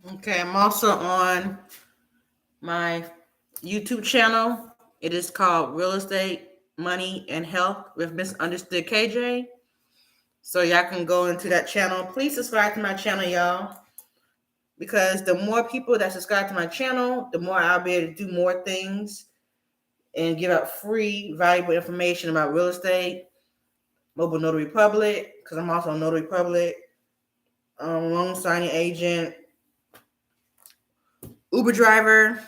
Okay, I'm also on my YouTube channel. It is called Real Estate, Money, and Health with Misunderstood KJ. So y'all can go into that channel. Please subscribe to my channel, y'all. Because the more people that subscribe to my channel, the more I'll be able to do more things and give out free, valuable information about real estate, mobile notary public, because I'm also a notary public, loan signing agent, Uber driver.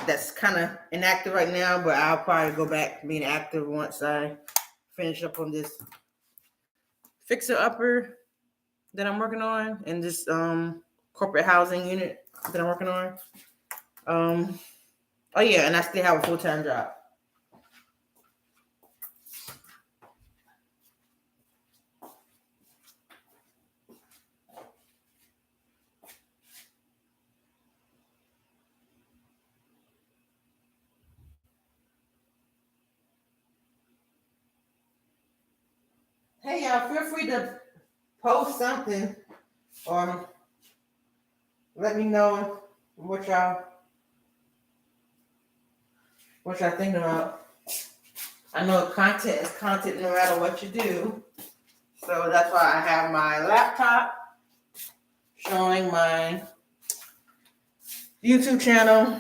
That's kind of inactive right now, but I'll probably go back to being active once I finish up on this fixer upper that I'm working on and this corporate housing unit that I'm working on. Um, oh yeah, and I still have a full-time job. Hey y'all, feel free to post something or let me know what y'all thinking about. I know content is content no matter what you do. So that's why I have my laptop showing my YouTube channel.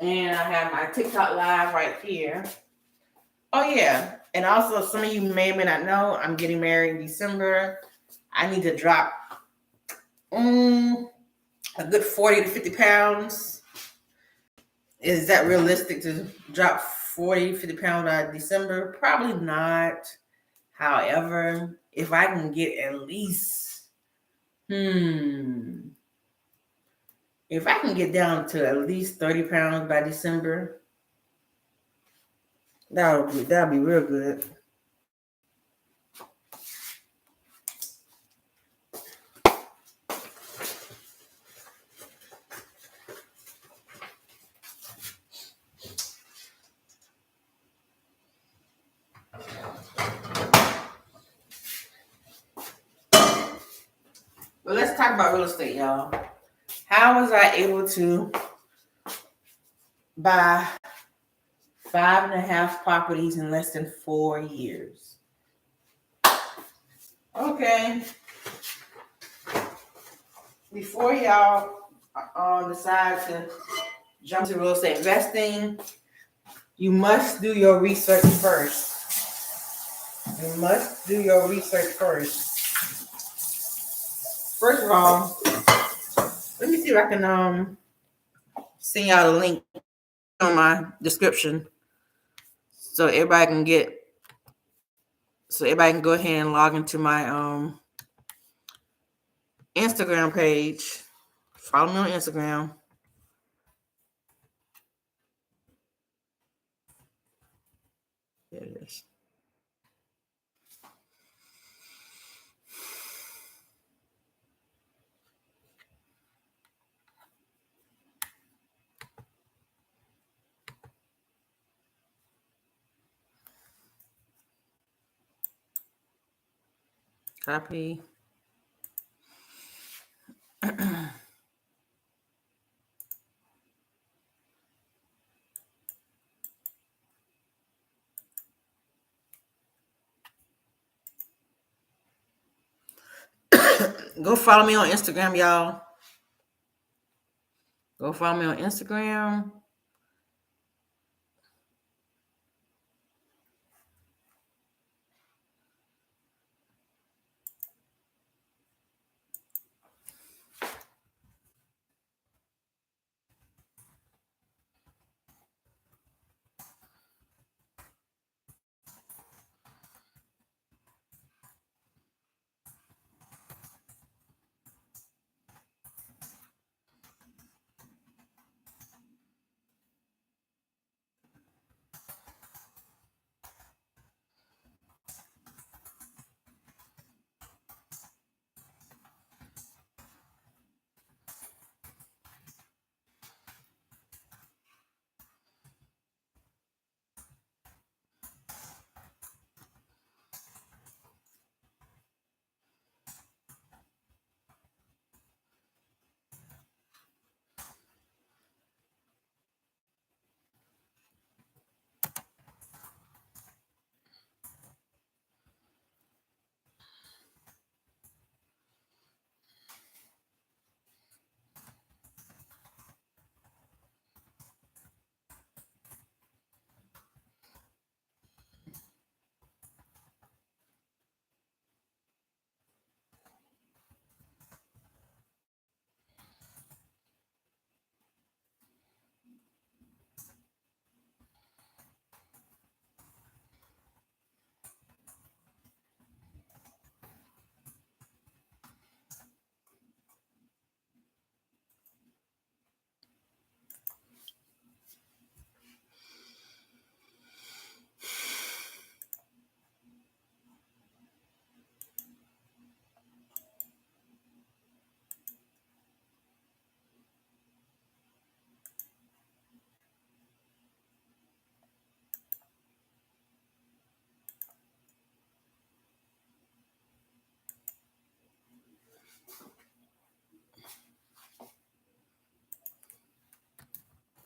And I have my TikTok live right here. Oh yeah. And also some of you may or may not know, I'm getting married in December. I need to drop a good 40 to 50 pounds. Is that realistic to drop 40, 50 pounds by December? Probably not. However, if I can get at least, if I can get down to at least 30 pounds by December, that'll be real good. But let's talk about real estate, y'all. How was I able to buy 5.5 properties in less than 4 years? Okay. Before y'all decide to jump to real estate investing, you must do your research first. You must do your research first. First of all, let me see if I can send y'all the link on my description so everybody can go ahead and log into my Instagram page. Follow me on Instagram. There it is. Copy. Go follow me on Instagram, y'all. Go follow me on Instagram.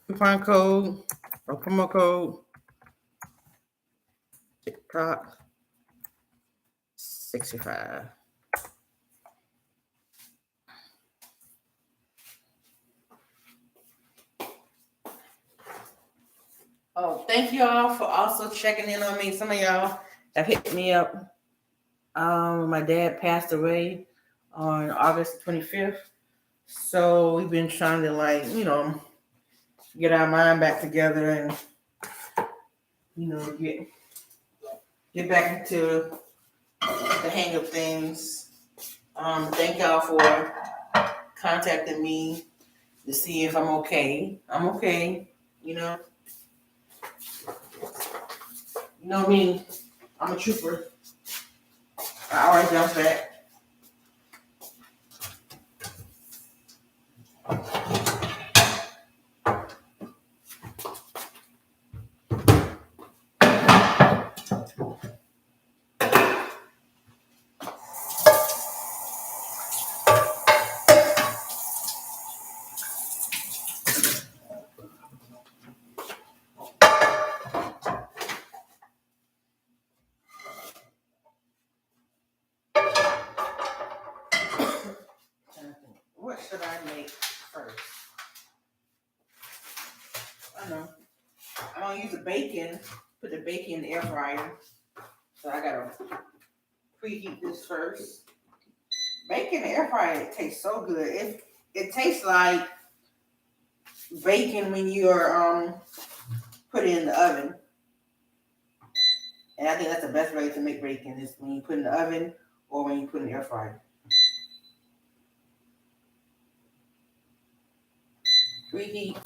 coupon code or promo code TikTok 65. Oh, thank you all for also checking in on me. Some of y'all have hit me up. My dad passed away on August 25th. So we've been trying to get our mind back together and get back into the hang of things. Thank y'all for contacting me to see if I'm okay. I'm okay. You know me. I'm a trooper. I always bounce back. What should I make first? I don't know. I'm gonna use the bacon. Put the bacon in the air fryer. So I gotta preheat this first. Bacon in the air fryer, it tastes so good. It tastes like bacon when you're put it in the oven. And I think that's the best way to make bacon is when you put it in the oven or when you put it in the air fryer. Preheat.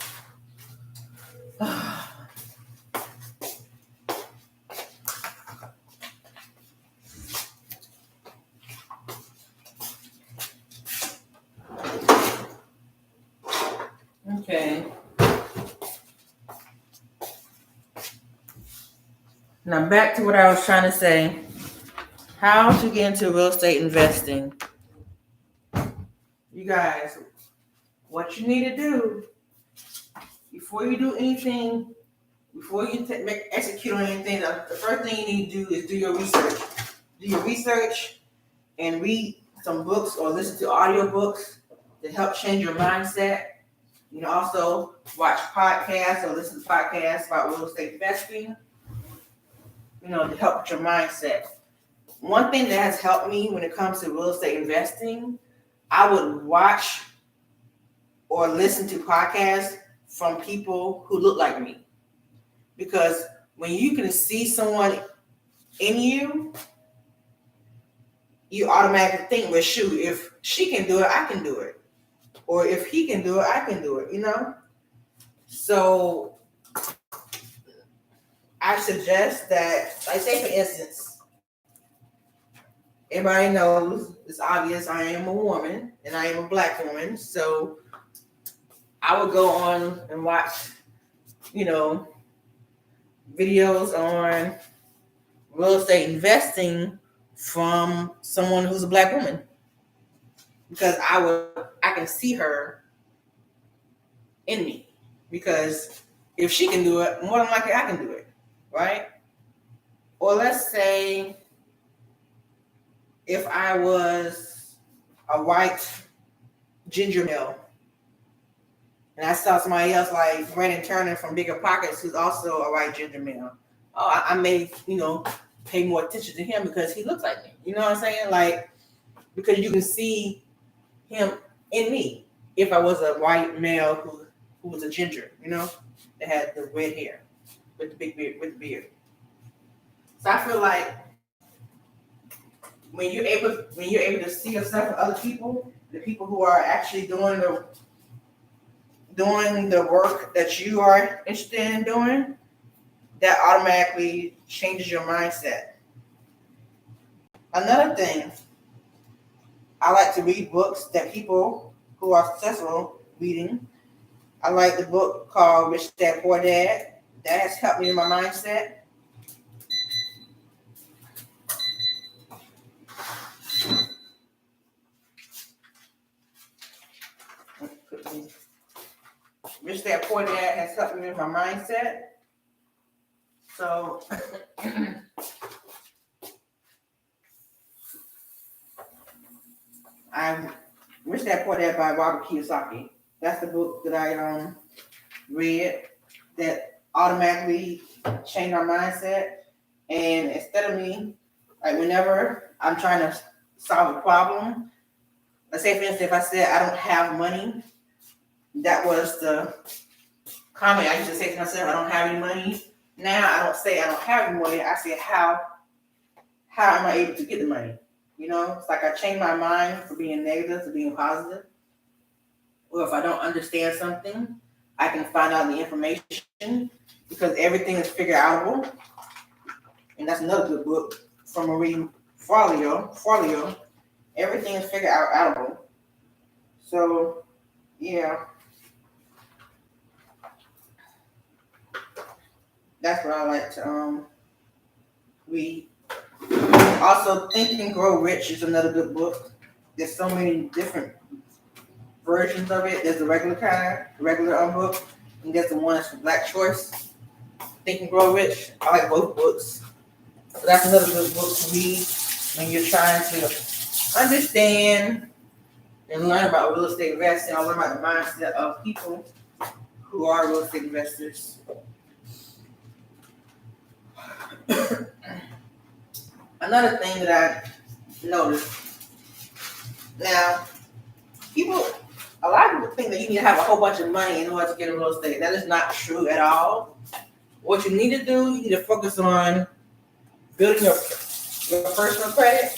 Okay. Now back to what I was trying to say. How to get into real estate investing. You guys, what you need to do before you do anything, before you execute on anything, the first thing you need to do is do your research. Do your research and read some books or listen to audiobooks to help change your mindset. You can also watch podcasts or listen to podcasts about real estate investing, to help with your mindset. One thing that has helped me when it comes to real estate investing, I would watch or listen to podcasts from people who look like me. Because when you can see someone in you, you automatically think, well, shoot, if she can do it, I can do it. Or if he can do it, I can do it, So I suggest that, like say for instance, everybody knows, it's obvious I am a woman and I am a black woman. So I would go on and watch, videos on real estate investing from someone who's a black woman. Because I can see her in me. Because if she can do it, more than likely I can do it. Right? Or let's say if I was a white ginger male and I saw somebody else like Brandon Turner from Bigger Pockets who's also a white ginger male, I may, pay more attention to him because he looks like me. You know what I'm saying? Like, because you can see him in me if I was a white male who was a ginger, that had the red hair with the big beard, with the beard. So I feel like when you're able to see yourself in other people, the people who are actually doing the work that you are interested in doing, that automatically changes your mindset. Another thing, I like to read books that people who are successful reading. I like the book called Rich Dad Poor Dad. That has helped me in my mindset. Mr. That Poor Dad has helped me with my mindset. So I'm Rich Dad Poor Dad by Robert Kiyosaki. That's the book that I read that automatically changed my mindset. And instead of me, like whenever I'm trying to solve a problem, let's say for instance, if I said I don't have money, that was the comment I used to say to myself, I don't have any money. Now I don't say I don't have any money. I say how am I able to get the money? You know, it's like I change my mind from being negative to being positive. Or if I don't understand something, I can find out the information because everything is figure outable. And that's another good book from Marie Forleo. Everything is figure outable. So yeah. That's what I like to read. Also, Think and Grow Rich is another good book. There's so many different versions of it. There's the regular book, and there's the one that's for Black choice. Think and Grow Rich. I like both books. So that's another good book to read when you're trying to understand and learn about real estate investing. I learn about the mindset of people who are real estate investors. Another thing that I noticed, now, a lot of people think that you need to have a whole bunch of money in order to get in real estate. That is not true at all. What you need to do, you need to focus on building your personal credit,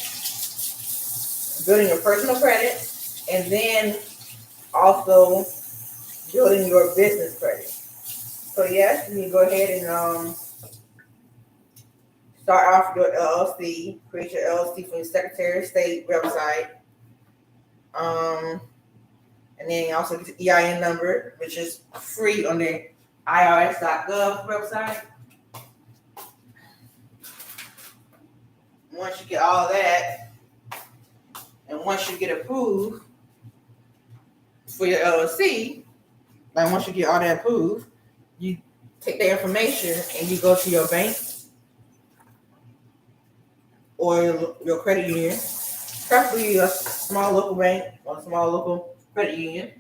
and then also building your business credit. So yes, you need to go ahead and start off your LLC, create your LLC from your Secretary of State website. And then you also get the EIN number, which is free on the IRS.gov website. Once you get all that, and once you get approved for your LLC, like once you get all that approved, you take the information and you go to your bank or your credit union, preferably a small local bank or a small local credit union,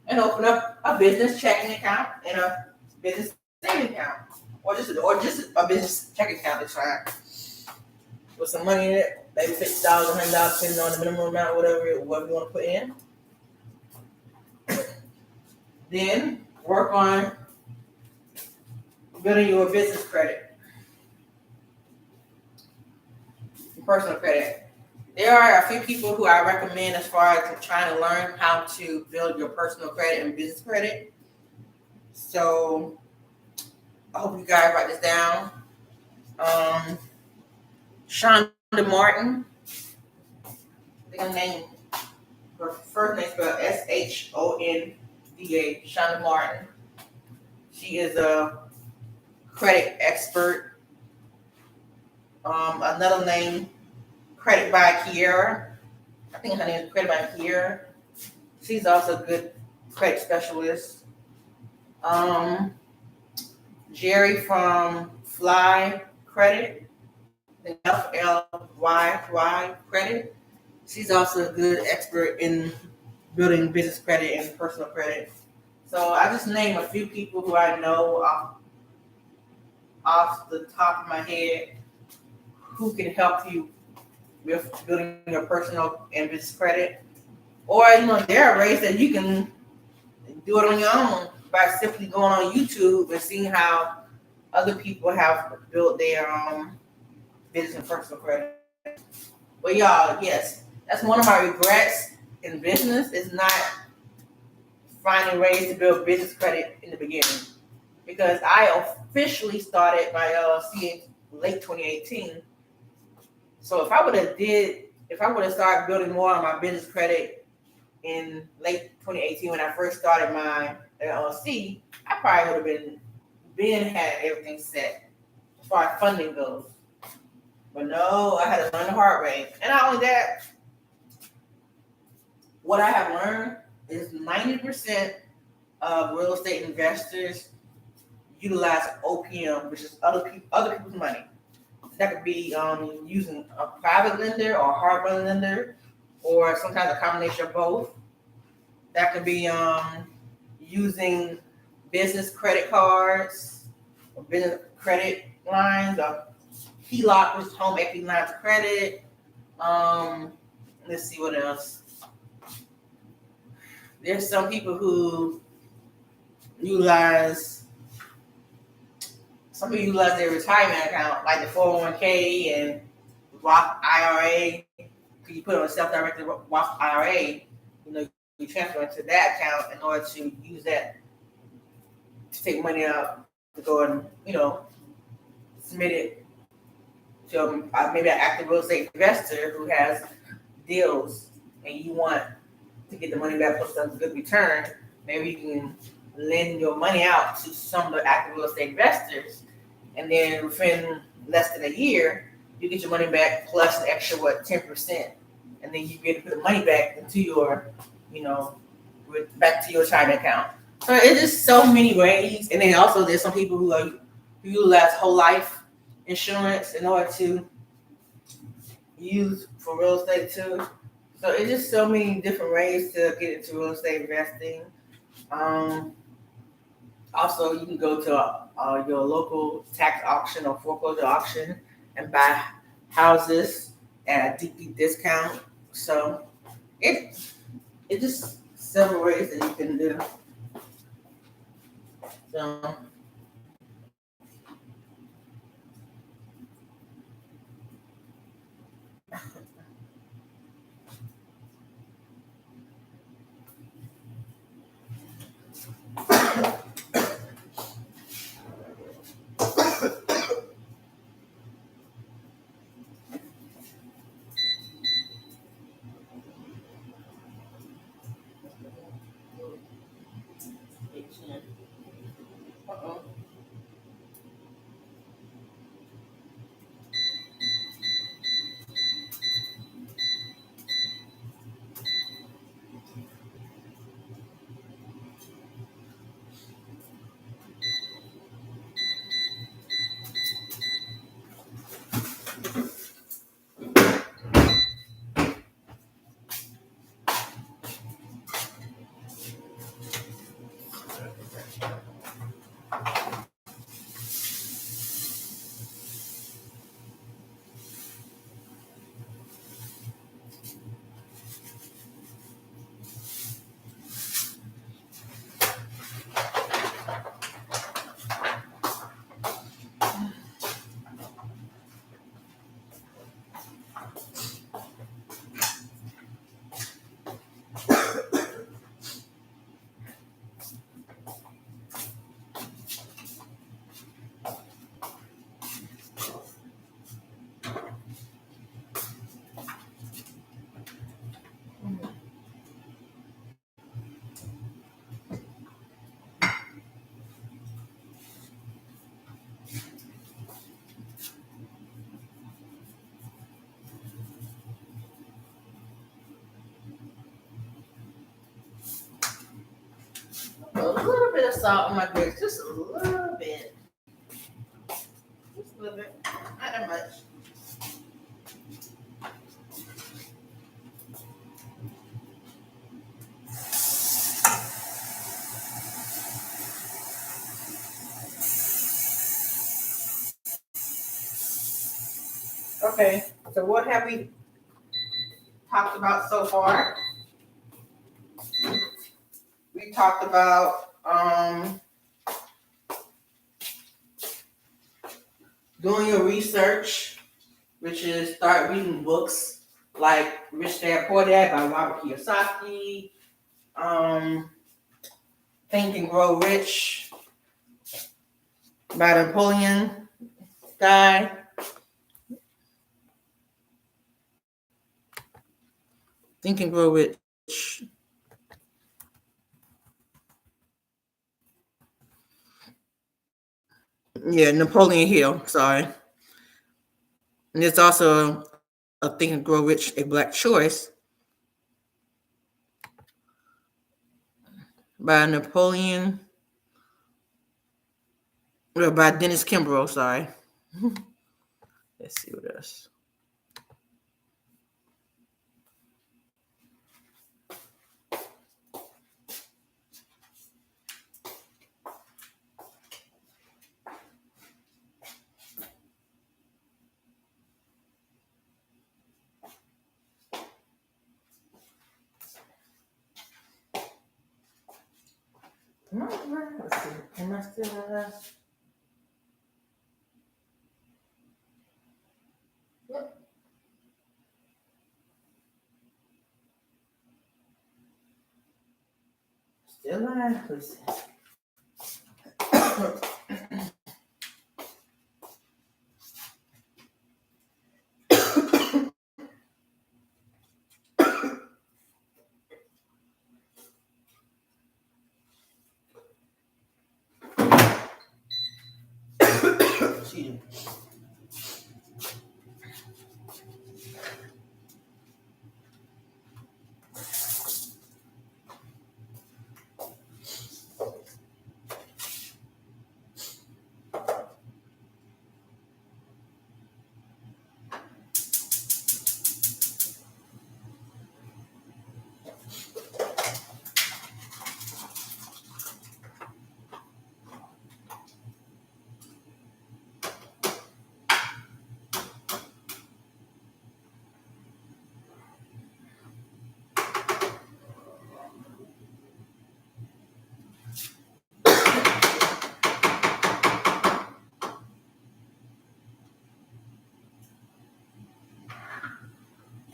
and open up a business checking account and a business saving account, or just a business checking account is fine. With some money in it, maybe $50, $100, depending on the minimum amount, whatever you want to put in. Then work on building your business credit, personal credit. There are a few people who I recommend as far as trying to learn how to build your personal credit and business credit. So I hope you guys write this down. Shonda Martin. I think her name, her first name is spelled Shonda. Shonda Martin. She is a credit expert. Another name, Credit by Kiera. I think her name is Credit by Kiera. She's also a good credit specialist. Jerry from Fly Credit, FLY Credit. She's also a good expert in building business credit and personal credit. So I just named a few people who I know off the top of my head who can help you with building your personal and business credit. Or, there are ways that you can do it on your own by simply going on YouTube and seeing how other people have built their business and personal credit. But y'all, yes, that's one of my regrets in business is not finding ways to build business credit in the beginning. Because I officially started my LLC in late 2018. So if I would have started building more on my business credit in late 2018 when I first started my LLC, I probably would have been had everything set as far as funding goes. But no, I had to learn the hard way. And not only that, what I have learned is 90% real estate investors utilize OPM, which is other people's money. That could be using a private lender or a hard money lender, or sometimes a combination of both. That could be using business credit cards or business credit lines, or HELOC, which is home equity lines of credit. Let's see what else. There's some people who utilize their retirement account, like the 401k and Roth IRA. You put on a self-directed Roth IRA, you transfer into that account in order to use that to take money out to go and, submit it to maybe an active real estate investor who has deals and you want to get the money back plus a good return. Maybe you can lend your money out to some of the active real estate investors, and then within less than a year, you get your money back plus an extra 10%, and then you get to put the money back into your, back to your retirement account. So it's just so many ways, and then also there's some people who utilize whole life insurance in order to use for real estate too. So it's just so many different ways to get into real estate investing. Also, you can go to your local tax auction or foreclosure auction and buy houses at a deep discount. So it's just several ways that you can do. So uh-oh. A little bit of salt on my grits, just a little bit. Just a little bit, not that much. Okay, so what have we talked about so far? We talked about doing your research, which is start reading books like Rich Dad Poor Dad by Robert Kiyosaki, Think and Grow Rich by the Napoleon guy. Think and Grow Rich. Yeah, Napoleon Hill, sorry. And there's also a Think and Grow Rich, a Black Choice. by Napoleon, or by Dennis Kimbrough, sorry. Let's see what else. Let's see. Am I still alive? Yep. Still alive. Let's see. Excuse me.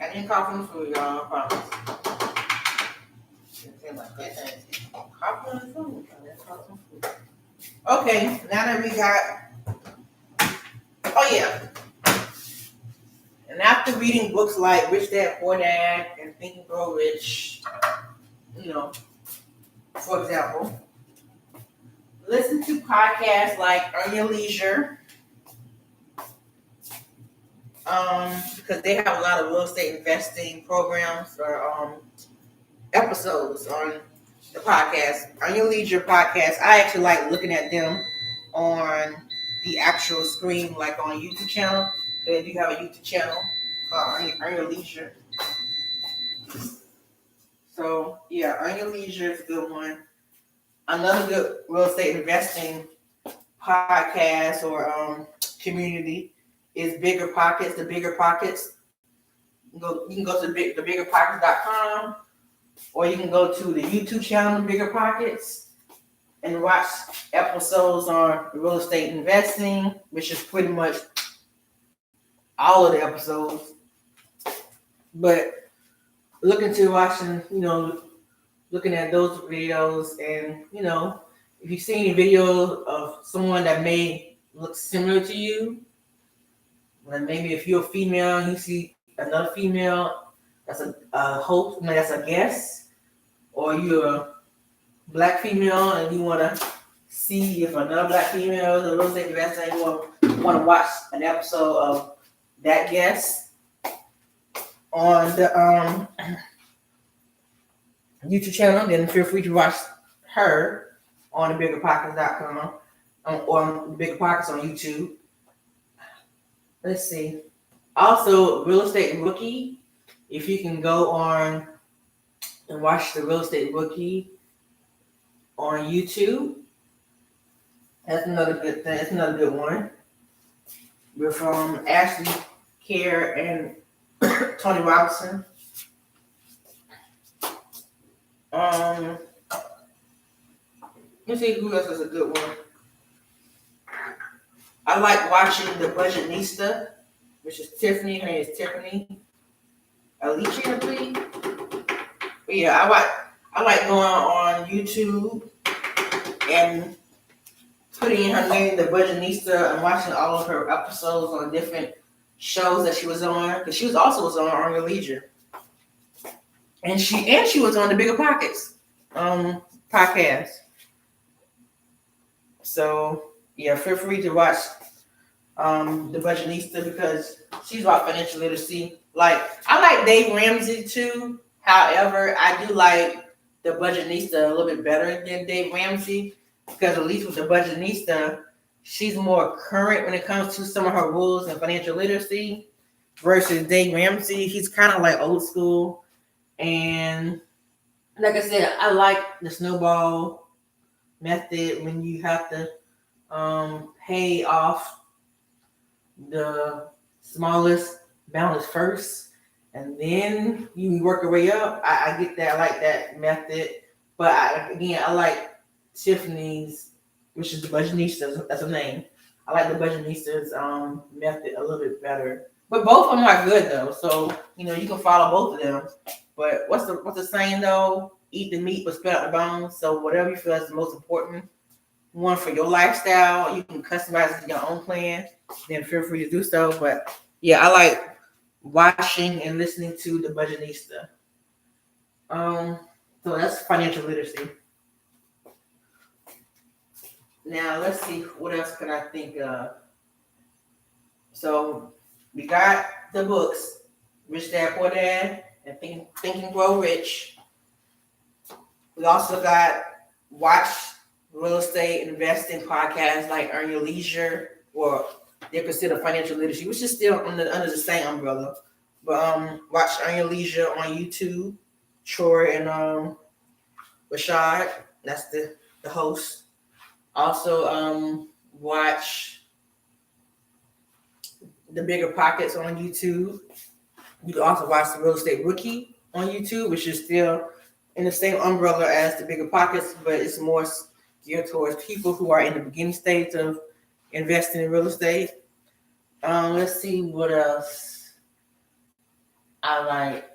I didn't cough on the food, y'all. I promise. Cough on the food. Okay, now that we got. Oh, yeah. And after reading books like Rich Dad Poor Dad and Think and Grow Rich, for example, listen to podcasts like Earn Your Leisure, because they have a lot of real estate investing programs or episodes on the podcast. Earn Your Leisure podcast, I actually like looking at them on the actual screen, like on a YouTube channel. If you have a YouTube channel, Earn Your Leisure. So yeah, Earn Your Leisure is a good one. Another good real estate investing podcast or community is Bigger Pockets. The Bigger Pockets. You can go to thebiggerpockets.com, or you can go to the YouTube channel Bigger Pockets and watch episodes on real estate investing, which is pretty much all of the episodes. But looking to watching, looking at those videos, and if you see any video of someone that may look similar to you, like maybe if you're a female and you see another female that's a host, that's a guest, or you're a black female and you want to see if another black female is a real estate investor and you want to watch an episode of that guest on the YouTube channel, then feel free to watch her on the biggerpockets.com or on the Bigger Pockets on YouTube. Let's see. Also, Real Estate Rookie. If you can go on and watch the Real Estate Rookie on YouTube, that's another good thing. That's another good one. We're from Ashley Kerr and Tony Robinson. Let's see who else is a good one. I like watching The Budgetnista, which is Tiffany. Her name is Tiffany Alicia, I believe. But yeah, I like going on YouTube and putting in her name, The Budgetnista, and watching all of her episodes on different shows that she was on. Because she was on Earn Your Leisure. And she was on the Bigger Pockets podcast. So yeah, feel free to watch The Budgetnista because she's about financial literacy. Like, I like Dave Ramsey too. However, I do like the Budgetnista a little bit better than Dave Ramsey, because at least with the Budgetnista, she's more current when it comes to some of her rules and financial literacy versus Dave Ramsey. He's kind of like old school. And like I said, I like the snowball method when you have to pay off the smallest balance first, and then you work your way up. I get that. I like that method. But I like Tiffany's, which is the Budgetnista's. That's her name. I like the Budgetnista's method a little bit better. But both of them are good though. So you can follow both of them. But what's the saying though? Eat the meat but spit out the bones. So whatever you feel is the most important one for your lifestyle, you can customize it to your own plan. Then feel free to do so. But yeah, I like watching and listening to the Budgetnista. So that's financial literacy. Now let's see what else can I think of. So we got the books, Rich Dad Poor Dad and Think and Grow Rich. We also got watch real estate investing podcasts like Earn Your Leisure, or they're considered financial literacy, which is still under the same umbrella. But watch Earn Your Leisure on YouTube. Troy and Rashad, that's the host. Also watch The Bigger Pockets on YouTube. You can also watch The Real Estate Rookie on YouTube, which is still in the same umbrella as The Bigger Pockets, but it's more geared towards people who are in the beginning stage of investing in real estate. Let's see what else I like.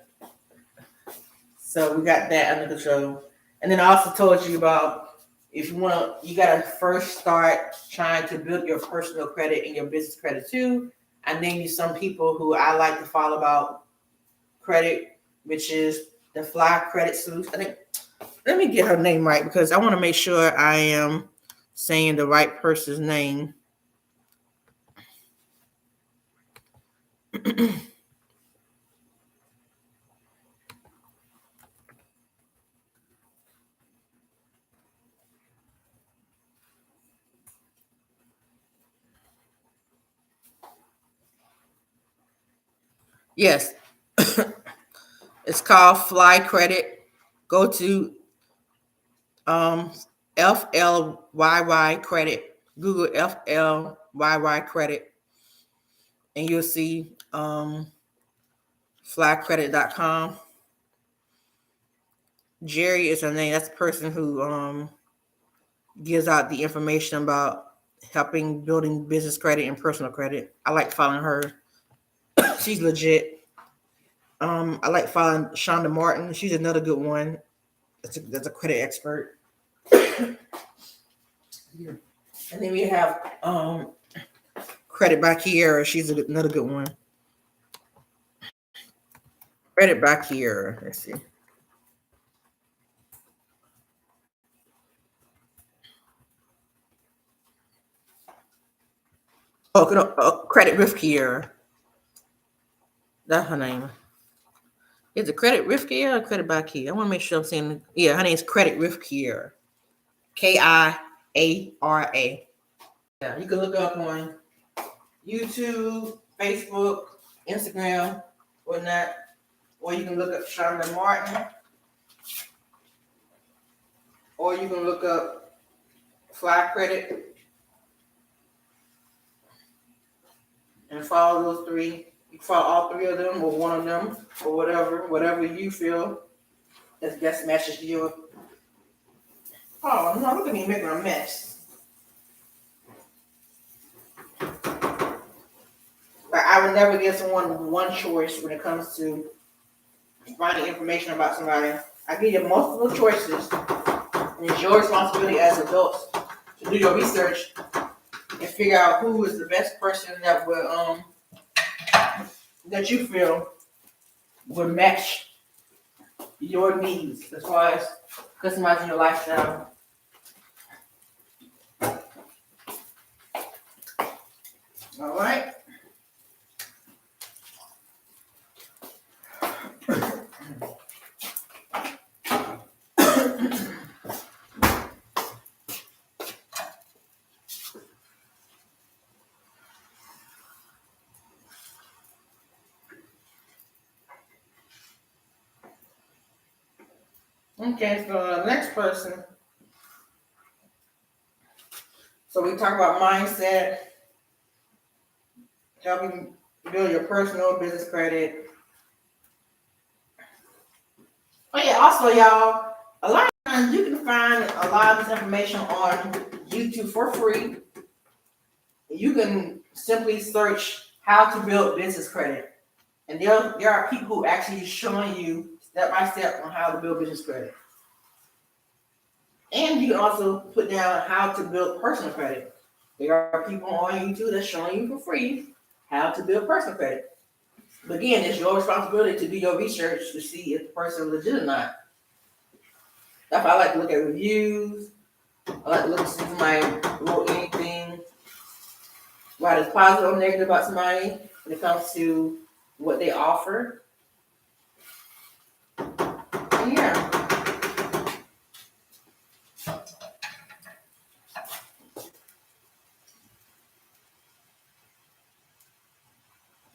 So we got that under control. And then I also told you about, if you gotta first start trying to build your personal credit and your business credit too. I named you some people who I like to follow about credit, which is the Fly Credit Solution. I think, let me get her name right because I want to make sure I am saying the right person's name. Yes. It's called Fly Credit. Go to FLYY Credit. Google FLYY Credit, and you'll see flycredit.com. Jerry is her name. That's the person who gives out the information about helping building business credit and personal credit. I like following her. She's legit. I like following Shonda Martin. She's another good one. That's a credit expert. And then we have Credit by Kiera. She's another good one. Credit by Kiera. Let's see. Oh, no, Credit with Kiera. That's her name. Is it Credit with Kiera or Credit by Kiera? I want to make sure I'm saying. Yeah, her name is Credit with Kiera. Kiara. Yeah, you can look up on YouTube, Facebook, Instagram, whatnot. Or you can look up Shonda Martin. Or you can look up Fly Credit and follow those three. You can follow all three of them or one of them or whatever you feel is best matches you. Oh no, look at me making a mess. But I would never give someone one choice when it comes to finding information about somebody. I give you multiple choices, and it's your responsibility as adults to do your research and figure out who is the best person that will that you feel would match your needs as far as customizing your lifestyle. All right. Okay, so the next person. So we talk about mindset, helping build your personal business credit. Oh yeah, also y'all, a lot of times you can find a lot of this information on YouTube for free. You can simply search how to build business credit. And there are people who actually showing you step by step on how to build business credit. And you can also put down how to build personal credit. There are people on YouTube that's showing you for free how to build personal credit. But again, it's your responsibility to do your research to see if the person is legit or not. That's why I like to look at reviews. I like to look to see if somebody wrote anything, whether it's positive or negative about somebody when it comes to what they offer. And yeah.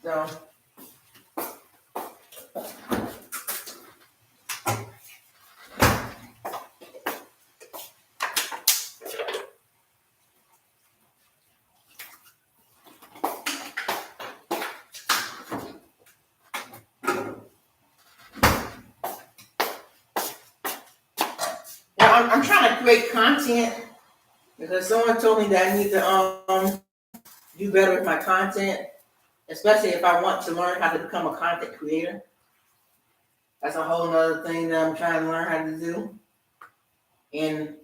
So now I'm trying to create content because someone told me that I need to do better with my content, especially if I want to learn how to become a content creator. That's a whole nother thing that I'm trying to learn how to do. And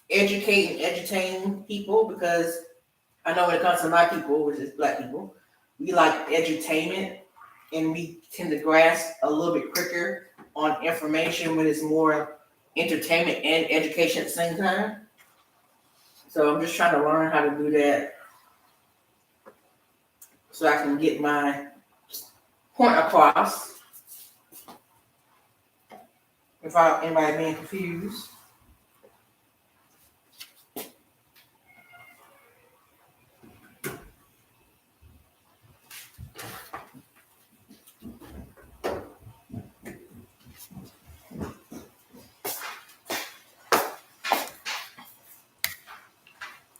educate and entertain people, because I know when it comes to my people, which is black people, we like edutainment and we tend to grasp a little bit quicker on information when it's more entertainment and education at the same time. So I'm just trying to learn how to do that so I can get my point across without anybody being confused.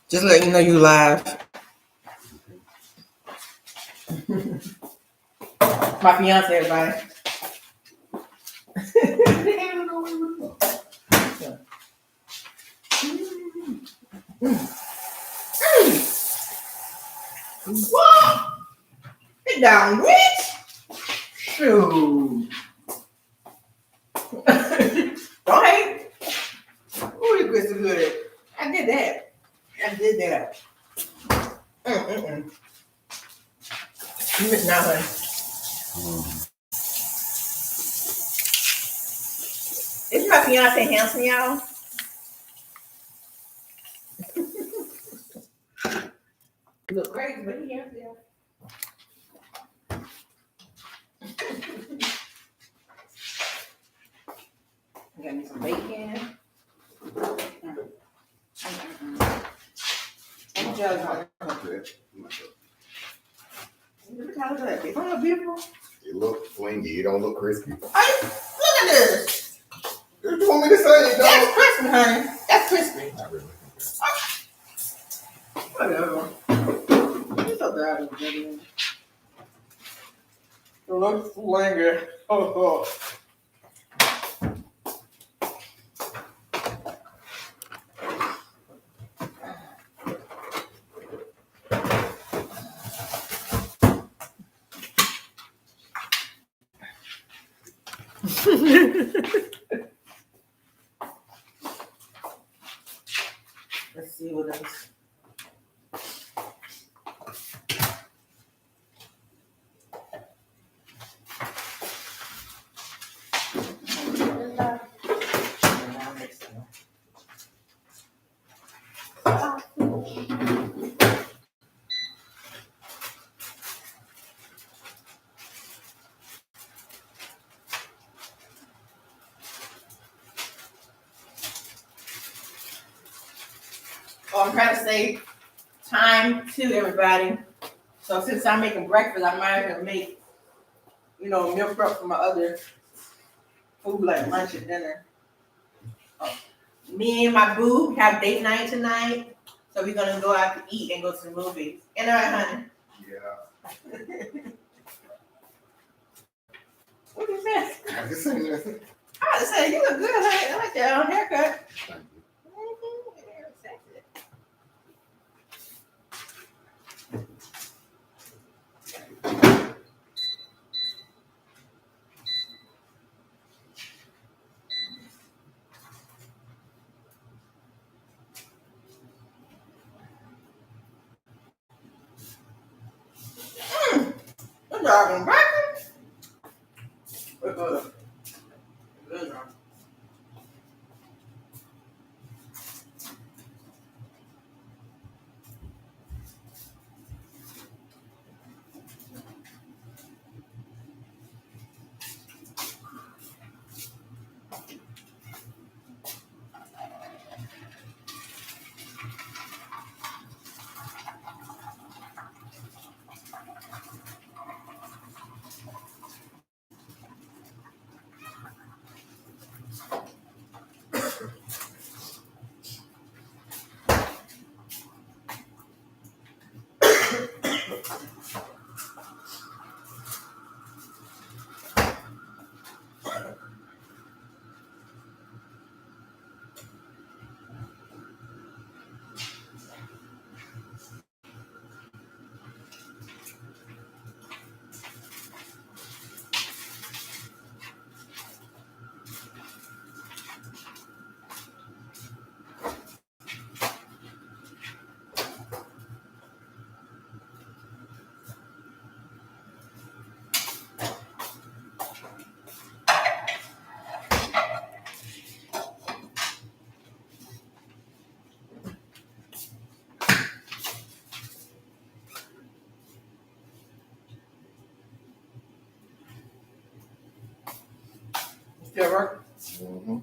Just let you know you live. My fiance, everybody. What? Sit down, bitch. Shoot. Don't hate. Ooh, you Chris is good. I did that. I did that. You missing out, honey. Isn't my fiance handsome, y'all? You look crazy, but he handsome, y'all. Got me some bacon. I'm jealous. Look how that bacon. Isn't that beautiful? It look flingy. It don't look crispy. Look at this. You told me to say it, dog. That's crispy, honey. That's crispy. Not really. Whatever. It's so bad. It looks flingy. Oh. Let's see what else. I'm trying to save time to everybody. So since I'm making breakfast, I might as well make, meal prep for my other food like lunch and dinner. Me and my boo have date night tonight, so we're gonna go out to eat and go to the movies. And all right, honey. Yeah. What you say? I just saying that. I was saying you look good, honey. I like that haircut. Thank you. Very sexy. Good dog and breakfast. We're good. Good dog. Still working? Mm-hmm.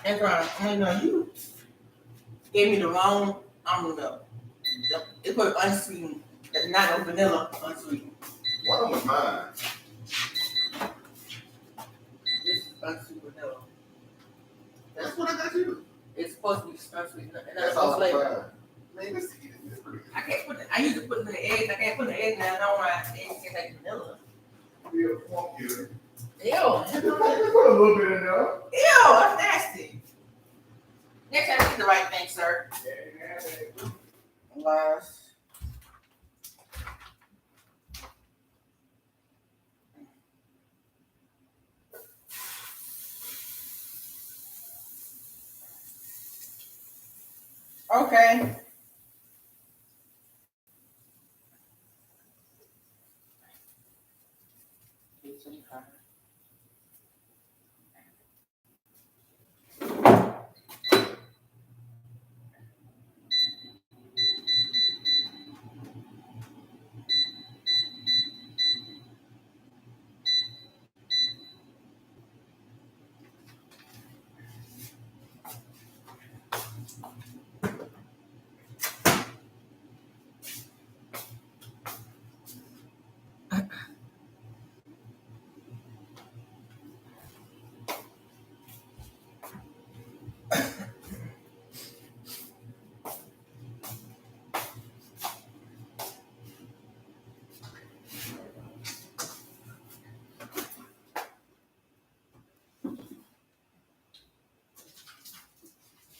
That's right. I mean, no, you gave me the wrong almond milk. It put unsweetened, not no vanilla unsweetened. One was mine. This is unsweetened vanilla. That's what I got you. It's supposed to be unsweetened, and That's that's all no flavor. Man, this is pretty I can't put it. I used to put it in the eggs. I can't put the egg now. I don't want the eggs taste like vanilla. good. Fuck you. Ew. Put a little bit in there. Ew, that's nasty. Next time, do the right thing, sir. Lies. Okay.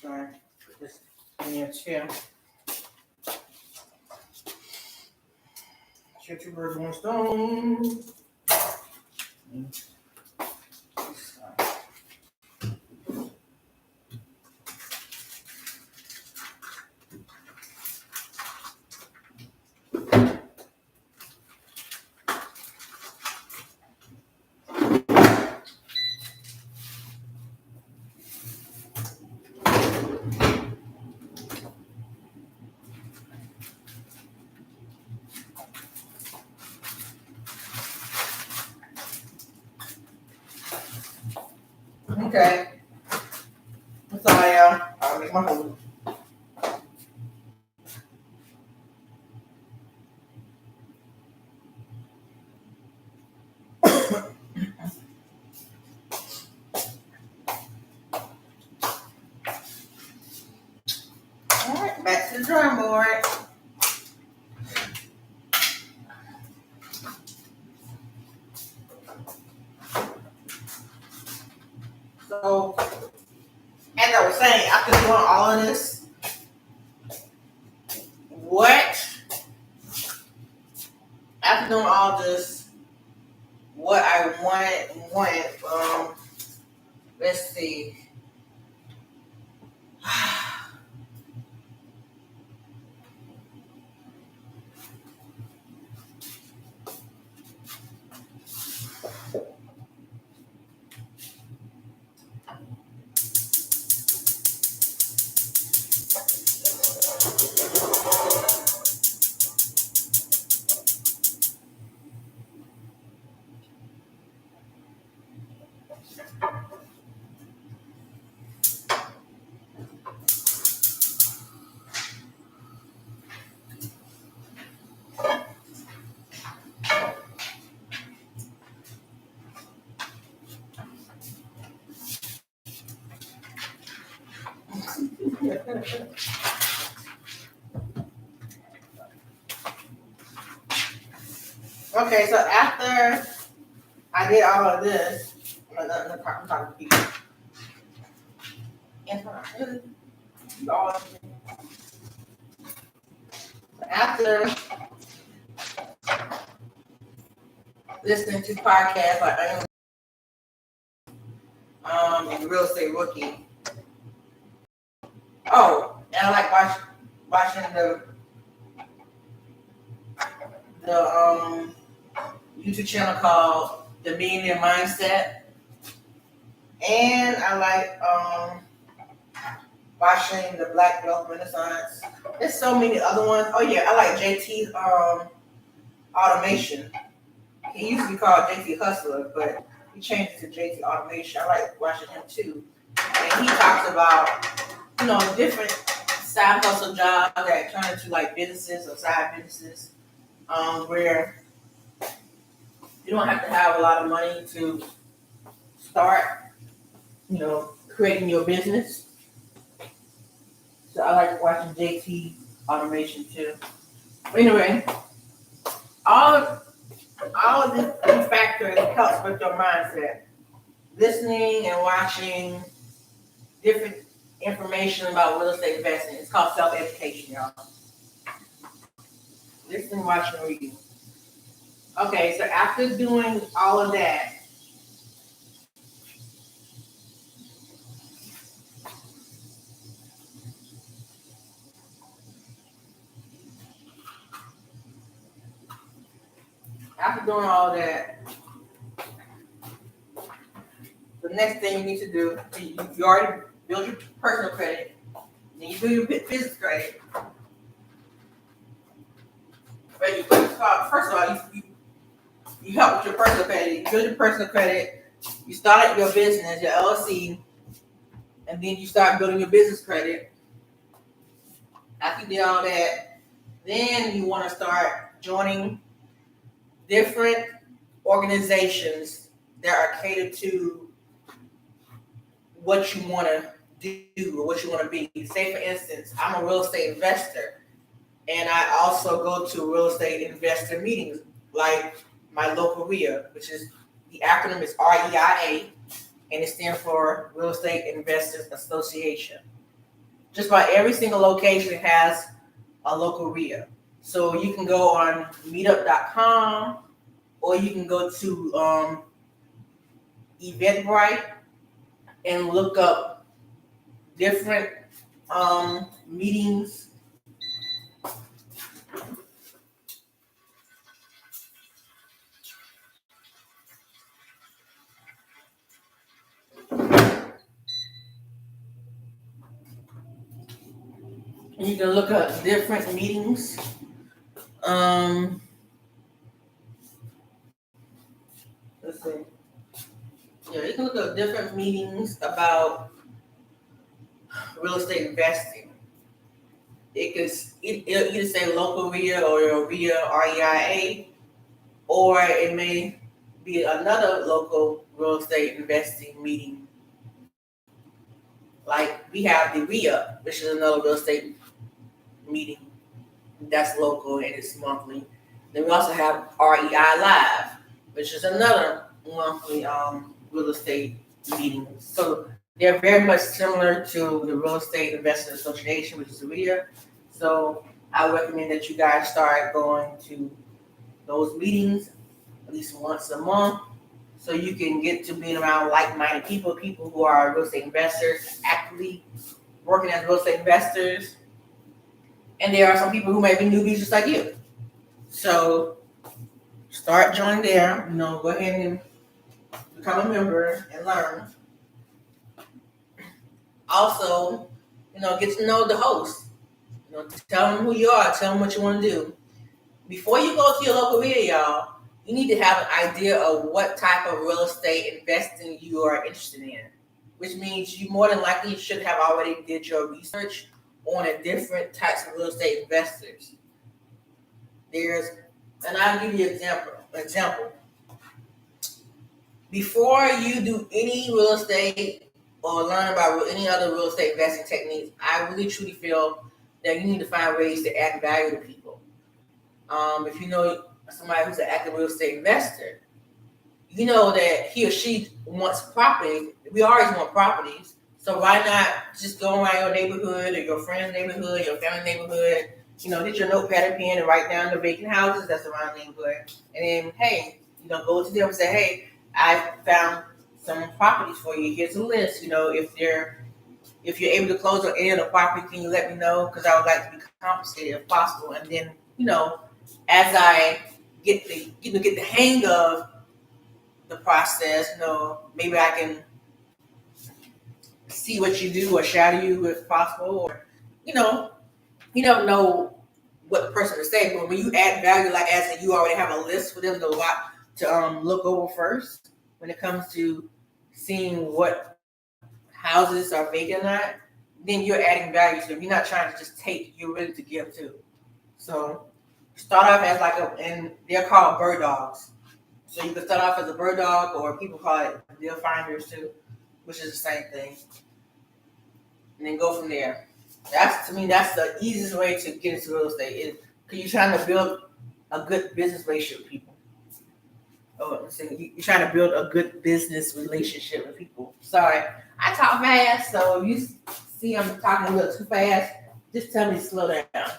Sorry. Just in your chair. Kill two birds with one stone. Okay. So I'll make my food. All right, back to the drawing board. So, as I was saying, after doing all of this, after doing all this, what I wanted, let's see. Okay, so after I did all of this, I'm talking to people. After listening to podcasts like and Real Estate Rookie. Oh, and I like watching the YouTube channel called The Millionaire Mindset, and I like watching the Black Wealth Renaissance. There's so many other ones. Oh yeah, I like JT's Automation. He used to be called JT Hustler, but he changed it to JT Automation. I like watching him too. And he talks about, different side hustle jobs that turn into like businesses or side businesses, where you don't have to have a lot of money to start, creating your business. So I like watching JT Automation too. Anyway, all of these factors helps with your mindset. Listening and watching different information about real estate investing. It's called self-education, y'all. Listening, watching, reading. Okay, so after doing all of that, the next thing you need to do, you already build your personal credit, then you do your business credit. But first of all, you help with your personal credit, you build your personal credit, you start your business, your LLC, and then you start building your business credit. After you do all that, then you want to start joining different organizations that are catered to what you want to do or what you want to be. Say, for instance, I'm a real estate investor, and I also go to real estate investor meetings, like my local RIA, which is the acronym is REIA, and it stands for Real Estate Investors Association. Just about every single location has a local RIA. So you can go on meetup.com, or you can go to Eventbrite and look up different meetings. And you can look up different meetings. Let's see. Yeah, you can look at different meetings about real estate investing. It could either say local RIA or RIA REIA, or it may be another local real estate investing meeting. Like we have the RIA, which is another real estate meeting that's local and it's monthly. Then we also have REI Live, which is another monthly real estate meeting. So they're very much similar to the Real Estate Investment Association, which is the REIA. So I recommend that you guys start going to those meetings at least once a month, so you can get to being around like-minded people, people who are real estate investors, actively working as real estate investors. And there are some people who may be newbies just like you. So start joining there. Go ahead and become a member and learn. Also, get to know the host. Tell them who you are. Tell them what you want to do. Before you go to your local RIA, y'all, you need to have an idea of what type of real estate investing you are interested in, which means you more than likely should have already did your research on the different types of real estate investors. And I'll give you an example. Before you do any real estate or learn about any other real estate investing techniques, I really truly feel that you need to find ways to add value to people. If you know somebody who's an active real estate investor, you know that he or she wants property. We always want properties. So why not just go around your neighborhood or your friend's neighborhood, your family neighborhood, get your notepad and pen and write down the vacant houses that's around the neighborhood. And then, hey, go to them and say, hey, I found some properties for you. Here's a list. If you're able to close on any of the property, can you let me know? Because I would like to be compensated if possible. And then, as I get the hang of the process, maybe I can see what you do or shadow you if possible. Or, you don't know what the person to say, but when you add value, like as in you already have a list for them to look over first when it comes to seeing what houses are vacant or not, then you're adding value to them. You're not trying to just take, you're ready to give too. So start off as and they're called bird dogs. So you can start off as a bird dog, or people call it deal finders too, which is the same thing. And then go from there. To me, that's the easiest way to get into real estate. Because you're trying to build a good business relationship with people. You're trying to build a good business relationship with people. Sorry, I talk fast, so if you see I'm talking a little too fast, just tell me to slow down.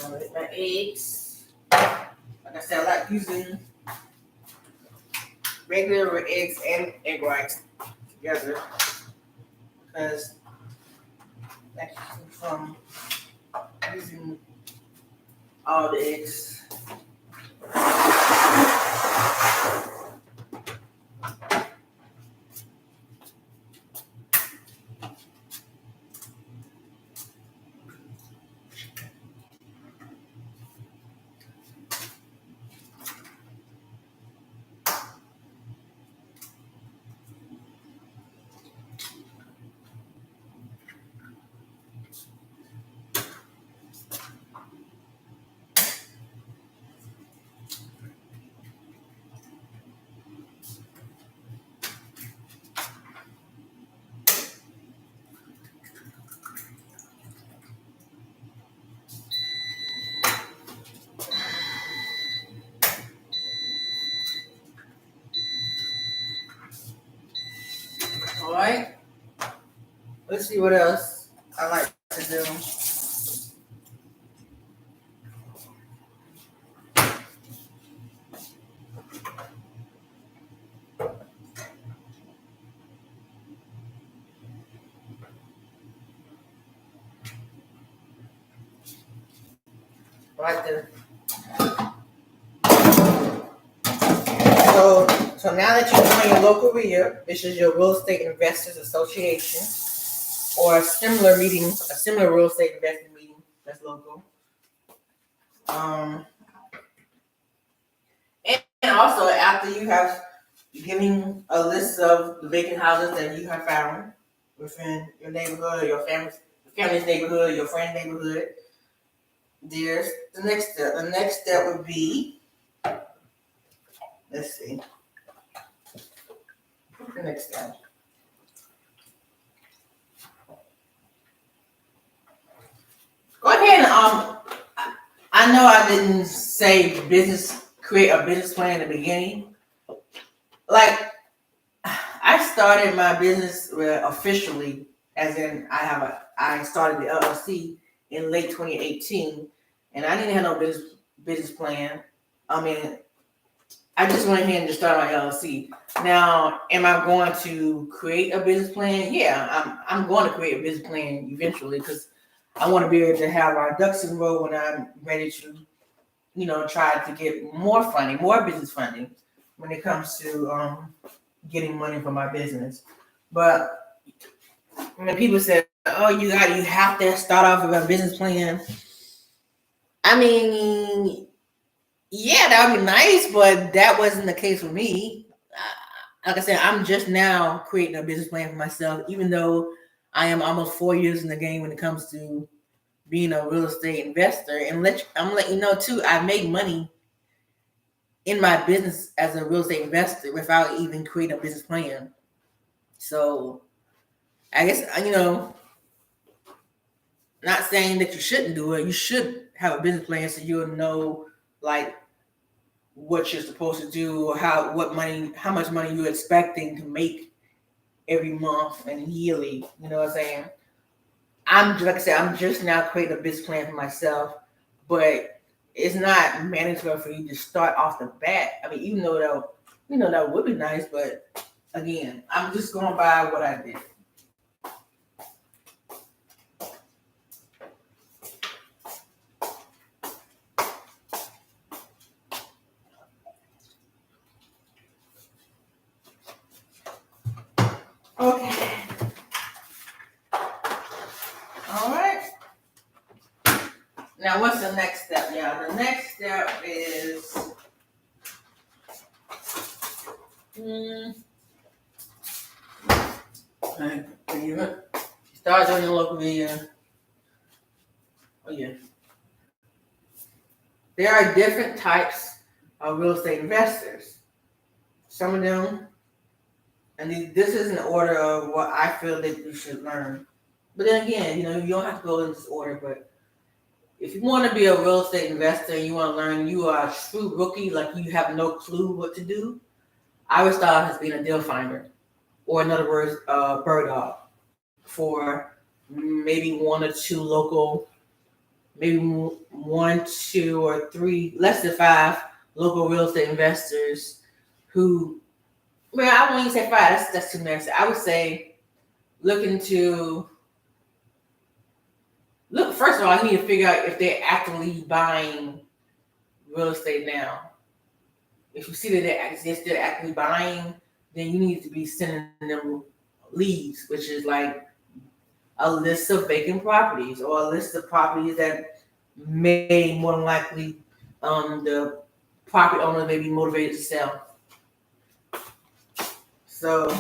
With my eggs. Like I said, I like using regular eggs and egg whites together because that's from using all the eggs. All right. Let's see what else I like to do. like the so now that you join your local RIA, which is your Real Estate Investors Association, or a similar real estate investment meeting that's local. And also after you have given a list of the vacant houses that you have found within your neighborhood, or your family's neighborhood, your friend's neighborhood, there's the next step. The next step would be, let's see, the next step. Go ahead and I know I didn't say create a business plan in the beginning. Like, I started my business officially, as in I started the LLC in late 2018, and I didn't have no business plan. I mean, I just went ahead and just started my LLC. Now, am I going to create a business plan? Yeah, I'm going to create a business plan eventually, because I want to be able to have our ducks in a row when I'm ready to, try to get more business funding when it comes to getting money for my business. But when people say, "Oh, you have to start off with a business plan," I mean, yeah, that would be nice, but that wasn't the case for me. Like I said, I'm just now creating a business plan for myself, even though I am almost 4 years in the game when it comes to being a real estate investor. And I'm letting you know too, I make money in my business as a real estate investor without even creating a business plan. So I guess, not saying that you shouldn't do it. You should have a business plan so you'll know like what you're supposed to do, or how much money you're expecting to make every month and yearly. You know what I'm saying? I'm just now creating a business plan for myself, but it's not mandatory for you to start off the bat. I mean, even though that would be nice, but again, I'm just going by what I did. Okay. All right. Now, what's the next step? Yeah, the next step is you start doing your local media. Oh yeah. There are different types of real estate investors. Some of them, and this is in order of what I feel that you should learn. But then again, you don't have to go in this order. But if you want to be a real estate investor and you want to learn, you are a true rookie, like you have no clue what to do, I would start as being a deal finder, or in other words, bird dog, for maybe one or two local, maybe 1, 2, or 3, less than 5 local real estate investors who, well, I won't even say 5. That's too many. I would say first of all, you need to figure out if they're actively buying real estate now. If you see that they're still actively buying, then you need to be sending them leads, which is like a list of vacant properties, or a list of properties that may more than likely the property owner may be motivated to sell. So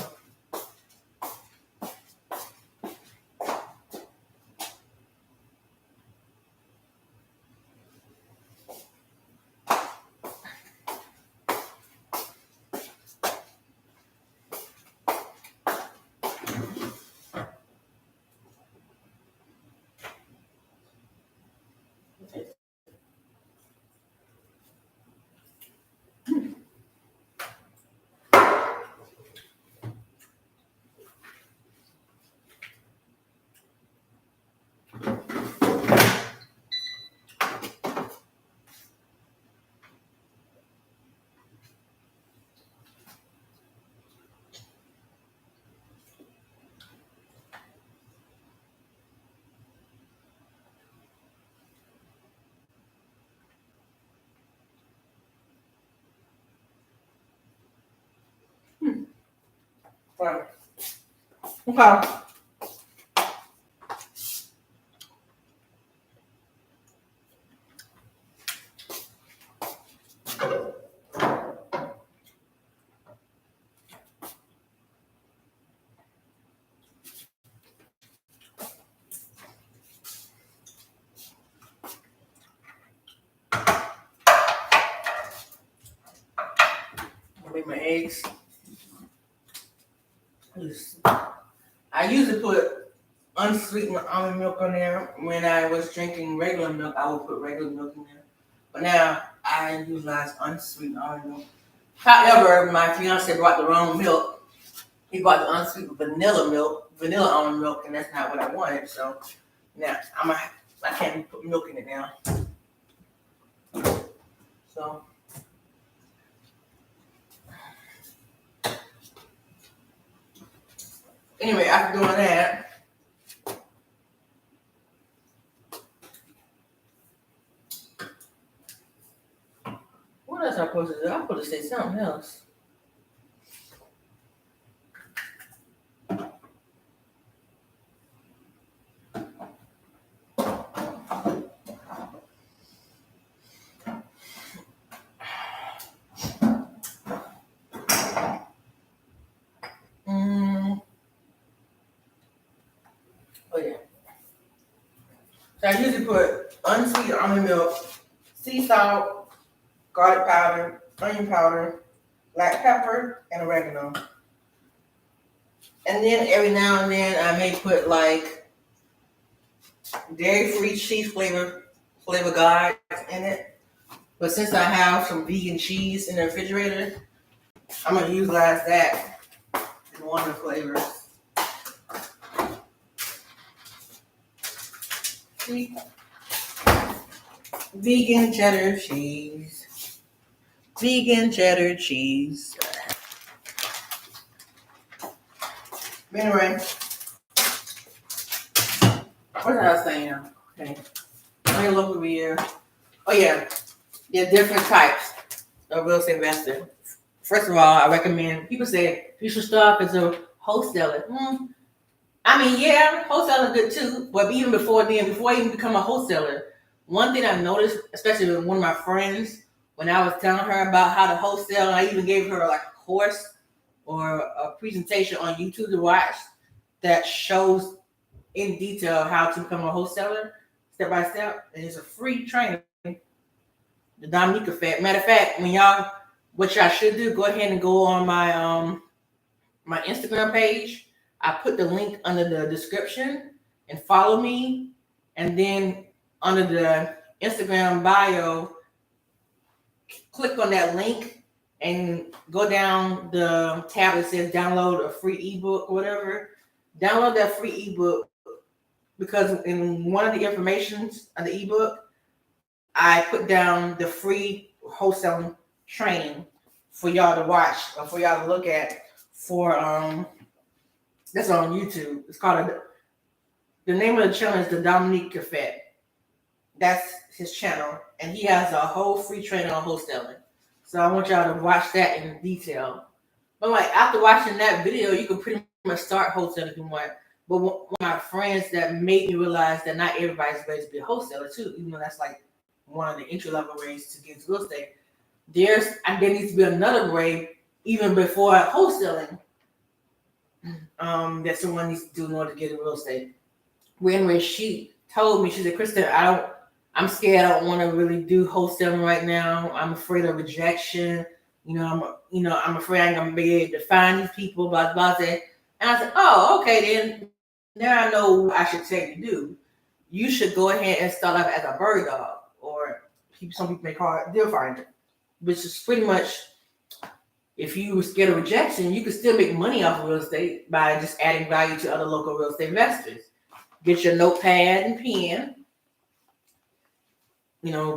Right. Okay. I'll make my eggs. I usually put unsweetened almond milk on there. When I was drinking regular milk, I would put regular milk in there. But now I utilize unsweetened almond milk. However, my fiance brought the wrong milk. He bought the unsweetened vanilla almond milk, and that's not what I wanted. So now I can't put milk in it now. So anyway, after doing that, what else am I supposed to do? I'm supposed to say something else. Oh yeah. So I usually put unsweetened almond milk, sea salt, garlic powder, onion powder, black pepper, and oregano. And then every now and then I may put like dairy-free cheese flavor guides in it. But since I have some vegan cheese in the refrigerator, I'm gonna utilize that in one of the flavors. Vegan cheddar cheese. Vegan cheddar cheese. Anyway, what was I saying? Okay. Let me look over here. Oh yeah. There are different types of real estate investor. First of all, I recommend people say you should start as a wholesaler. I mean, yeah, wholesaler good too. But even before then, before I even become a wholesaler, one thing I've noticed, especially with one of my friends, when I was telling her about how to wholesale, and I even gave her like a course or a presentation on YouTube to watch that shows in detail how to become a wholesaler step by step, and it's a free training. The Dominique effect. Matter of fact, what y'all should do, go ahead and go on my my Instagram page. I put the link under the description and follow me, and then under the Instagram bio, click on that link and go down the tab that says download a free ebook or whatever. Download that free ebook, because in one of the informations of the ebook, I put down the free wholesaling training for y'all to watch or for y'all to look at for that's on YouTube. It's called the name of the channel is the Dominique Effect. That's his channel, and he has a whole free training on wholesaling. So I want y'all to watch that in detail. But like after watching that video, you can pretty much start wholesaling if you want. But one of my friends that made me realize that not everybody's ready to be a wholesaler too, even though that's like one of the entry level ways to get into real estate. There needs to be another way even before wholesaling that someone needs to do in order to get in real estate. When she told me, she said, Kristen, I'm scared. I don't want to really do wholesaling right now. I'm afraid of rejection. I'm afraid I'm gonna be able to find these people, blah blah blah. And I said, oh, okay, then now I know what I should tell you to do. You should go ahead and start off as a bird dog, or some people may call it deal finder, which is pretty much, if you were scared of rejection, you could still make money off of real estate by just adding value to other local real estate investors. Get your notepad and pen,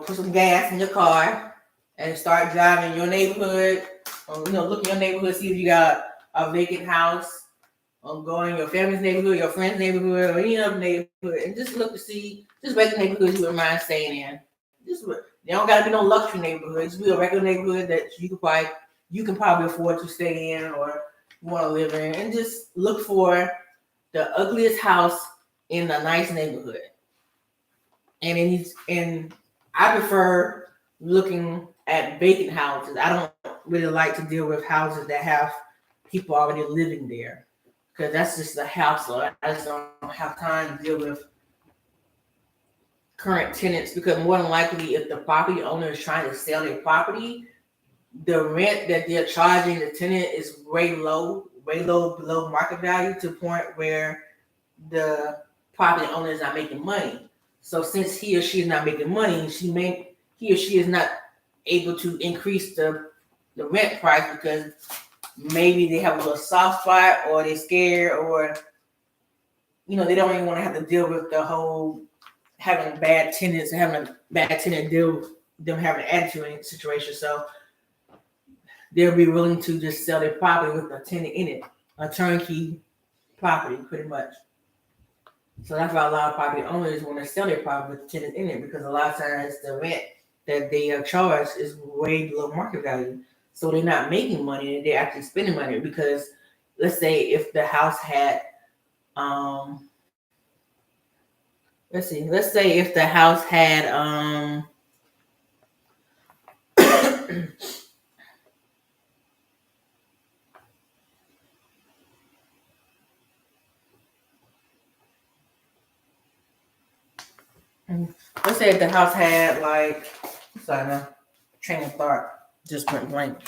put some gas in your car and start driving your neighborhood, or, look in your neighborhood, see if you got a vacant house, or go in your family's neighborhood, your friend's neighborhood, or any other neighborhood, and just look to see, just regular neighborhoods you wouldn't mind staying in. They don't gotta be no luxury neighborhood. Just be a regular neighborhood that you can probably afford to stay in, or you want to live in, and just look for the ugliest house in a nice neighborhood. And I prefer looking at vacant houses. I don't really like to deal with houses that have people already living there because that's just a hassle. I just don't have time to deal with current tenants because more than likely, if the property owner is trying to sell their property, the rent that they're charging the tenant is way low below market value to the point where the property owner is not making money. So since he or she is not making money, he or she is not able to increase the rent price because maybe they have a little soft spot or they're scared or they don't even want to have to deal with the whole having bad tenants and having a bad tenant deal with them having an attitude situation. So they'll be willing to just sell their property with a tenant in it, a turnkey property, pretty much. So that's why a lot of property owners want to sell their property with tenants in it because a lot of times the rent that they are charged is way below market value. So they're not making money; they're actually spending money because, let's say, if the house had, let's say if the house had, let's say if the house had sorry, my train of thought just went blank.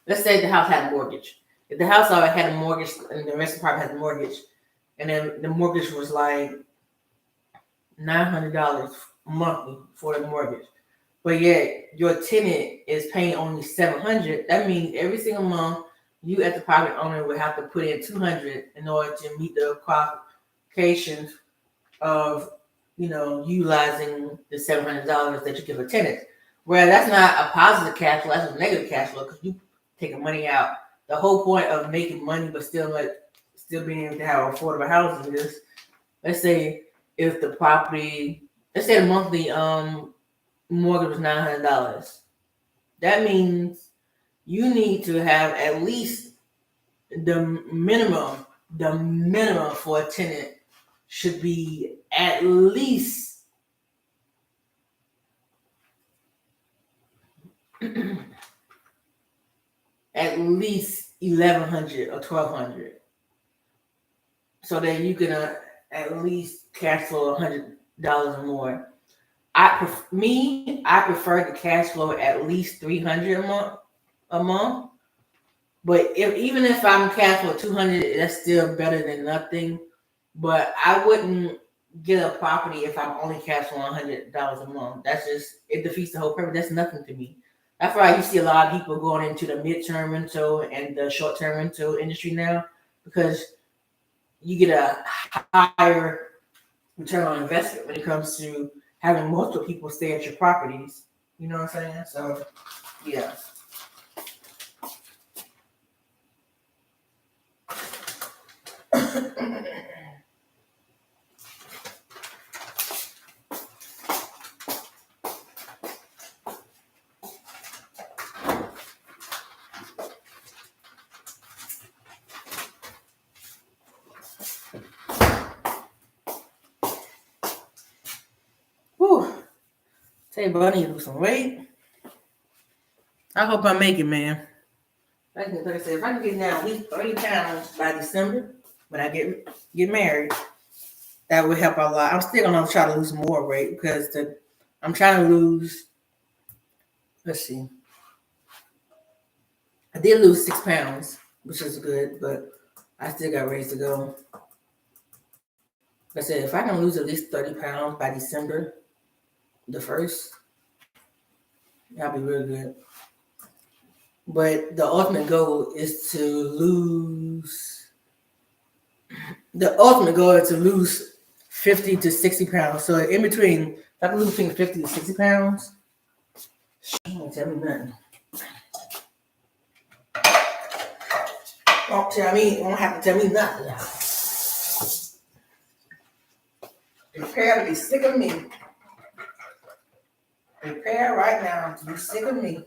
Let's say the house had a mortgage. If the house already had a mortgage and the rest of the property had a mortgage, and then the mortgage was like $900 monthly for the mortgage, but yet your tenant is paying only $700, that means every single month you as the property owner would have to put in $200 in order to meet the qualifications of utilizing the $700 that you give a tenant. Where that's not a positive cash flow, that's a negative cash flow because you taking money out. The whole point of making money but still being able to have affordable housing is, let's say if the property, let's say the monthly mortgage was $900. That means you need to have at least the minimum for a tenant should be at least at least $1,100 or $1,200, so that you can at least cash flow $100 or more. I prefer the cash flow at least $300 a month. But even if I'm cash flow $200, that's still better than nothing. But I wouldn't get a property if I'm only cash flowing $100 a month. It defeats the whole purpose. That's nothing to me. That's why you see a lot of people going into the midterm rental and the short-term rental industry now, because you get a higher return on investment when it comes to having multiple people stay at your properties. You know what I'm saying? So, yeah. Whew. Say, bro, I need to lose some weight. I hope I make it, man. Like I said, if I can get down at least 30 pounds by December, when I get married, that would help a lot. I'm still gonna try to lose more weight because I'm trying to lose. Let's see. I did lose 6 pounds, which is good, but I still got ways to go. Like I said, if I can lose at least 30 pounds by December the 1st, that'll be real good. But the ultimate goal is to lose. The ultimate goal is to lose 50 to 60 pounds. So in between, if I can lose between 50 to 60 pounds, don't tell me nothing. Don't have to tell me nothing. Prepare to be sick of me. Prepare right now to be sick of me.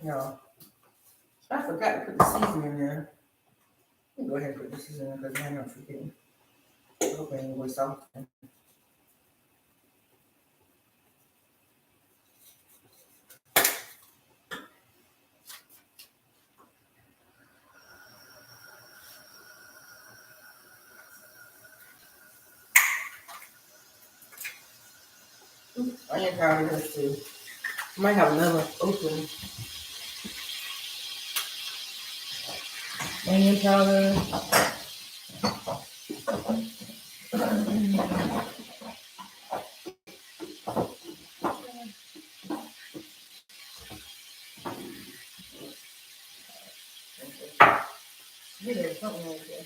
No, I forgot to put the seasoning in there. Let me go ahead and put this in because I'm not forgetting. I hope I ain't waste off. Onion powder this too. Might have another open. Onion powder. Yeah, there's something like that.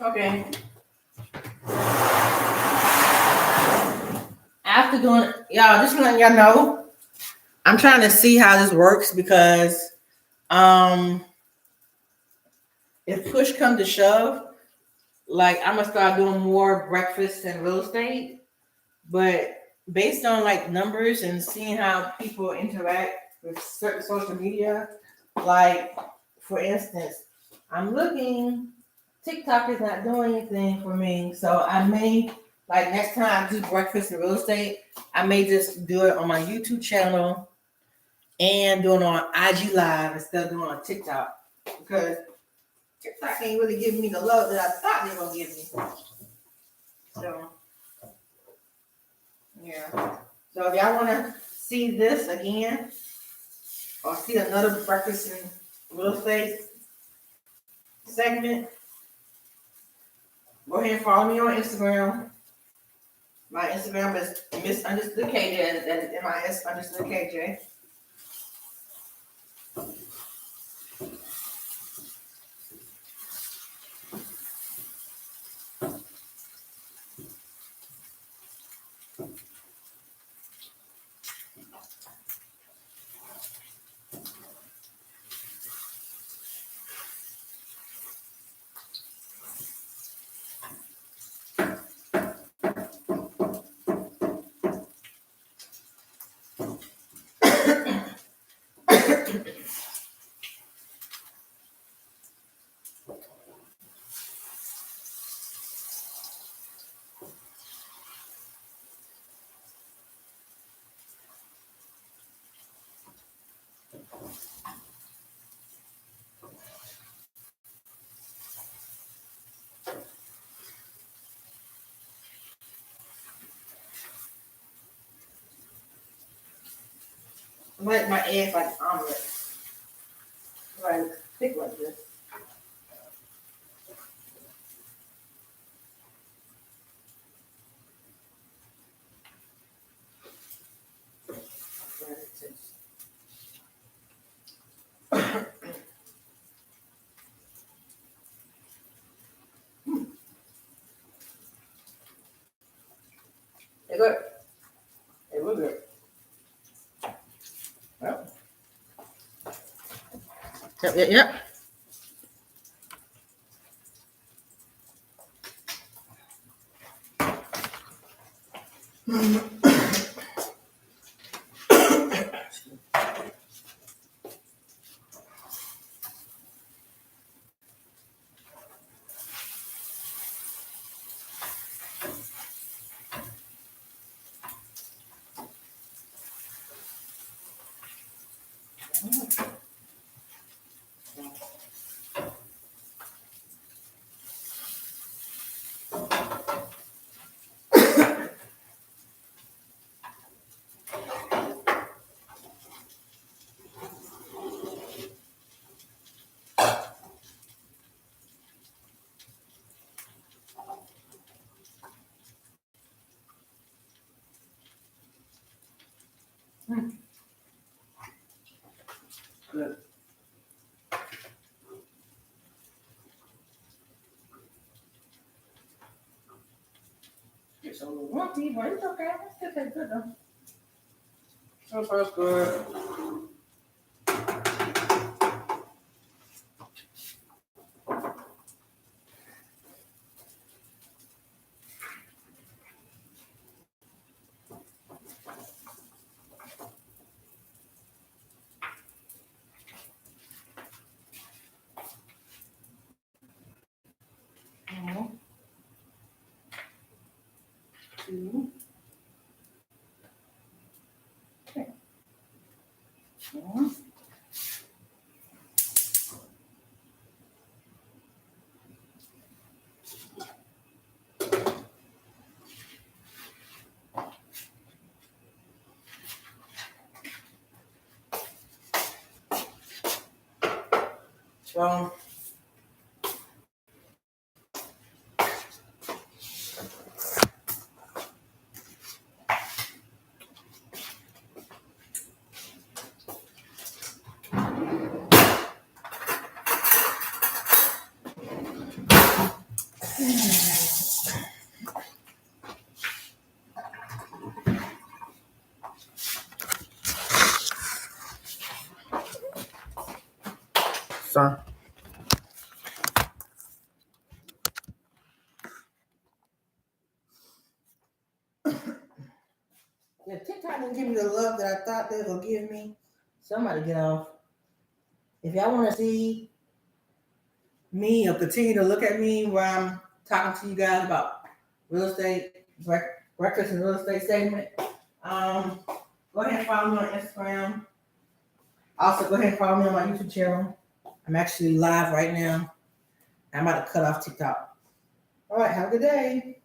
Okay. After doing y'all, just letting y'all know, I'm trying to see how this works because if push come to shove, like I'm gonna start doing more breakfast and real estate. But based on like numbers and seeing how people interact with certain social media, like for instance, I'm looking, TikTok is not doing anything for me. So I may, like next time I do breakfast and real estate, I may just do it on my YouTube channel and doing on IG Live instead of doing on TikTok, because TikTok ain't really giving me the love that I thought they were gonna give me. So yeah. So if y'all wanna see this again or see another breakfast in real estate segment, go ahead and follow me on Instagram. My Instagram is misunderstoodkj. That is misunderstoodkj. I like my eggs like omelet. Like thick like this. They good. They look good. Yep. Yep. Good. It's a little lumpy, but it's okay. It's still tastes good though. So far, it's good. One, two, three. One. So, sorry. Yeah, TikTok didn't give me the love that I thought they were gonna give me. Somebody get off. If y'all want to see me or continue to look at me where I'm talking to you guys about real estate, breakfast and real estate segment, go ahead and follow me on Instagram. Also, go ahead and follow me on my YouTube channel. I'm actually live right now. I'm about to cut off TikTok. All right, have a good day.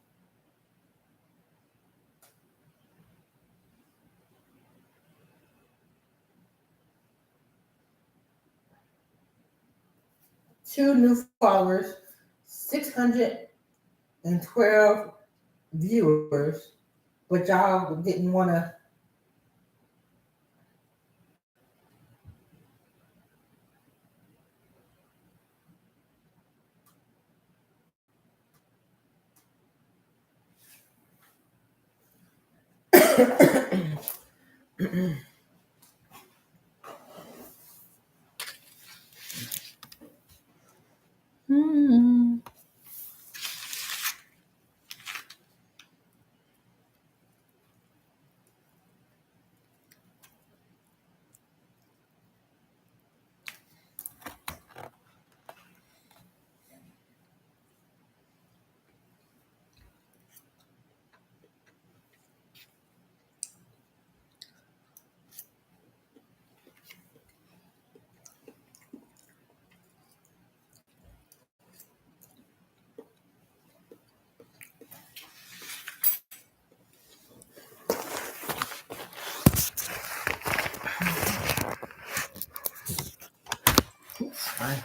Two new followers, 612 viewers, but y'all didn't want to. Fine.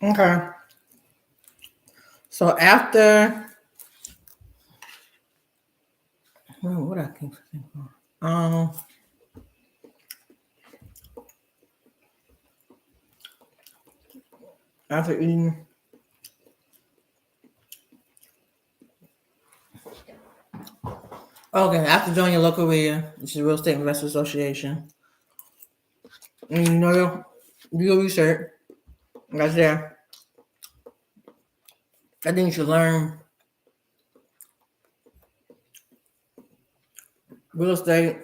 Okay. So after what I keep thinking. After eating. Okay, after joining your local RIA, which is the Real Estate Investors Association, and do your research. Like I said, I think you should learn real estate.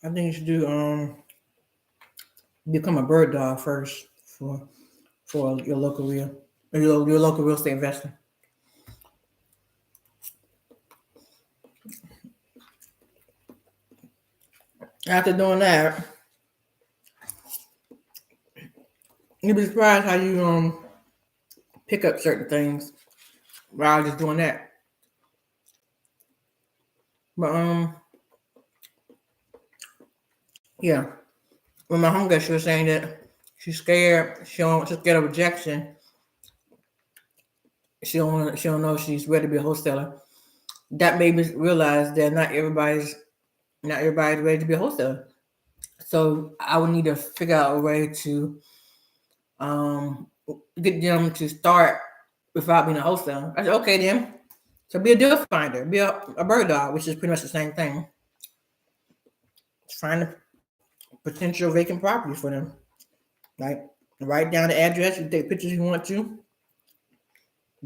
I think you should do become a bird dog first for your local your local real estate investor. After doing that, you'll be surprised how you pick up certain things while just doing that. But yeah. When my homegirl, she was saying that she's scared. She's scared of rejection. She don't know if she's ready to be a wholesaler. That made me realize that not everybody's ready to be a wholesaler. So I would need to figure out a way to um get them to start without being a wholesaler. I said, okay then. So be a deal finder, be a bird dog, which is pretty much the same thing. Find a potential vacant property for them. Like write down the address, you take pictures if you want to.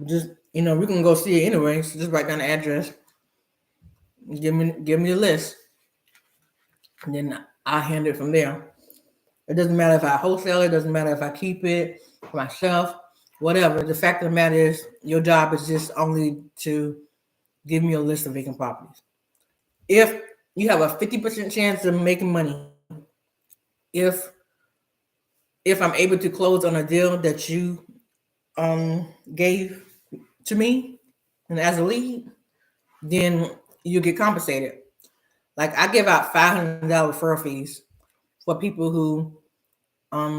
Just we can go see it anyway. So just write down the address. Give me the list, and then I hand it from there. It doesn't matter if I wholesale it. Doesn't matter if I keep it for myself. Whatever. The fact of the matter is, your job is just only to give me a list of vacant properties. If you have a 50% chance of making money, if I'm able to close on a deal that you gave to me and as a lead, then you get compensated. Like I give out $500 referral fees for people who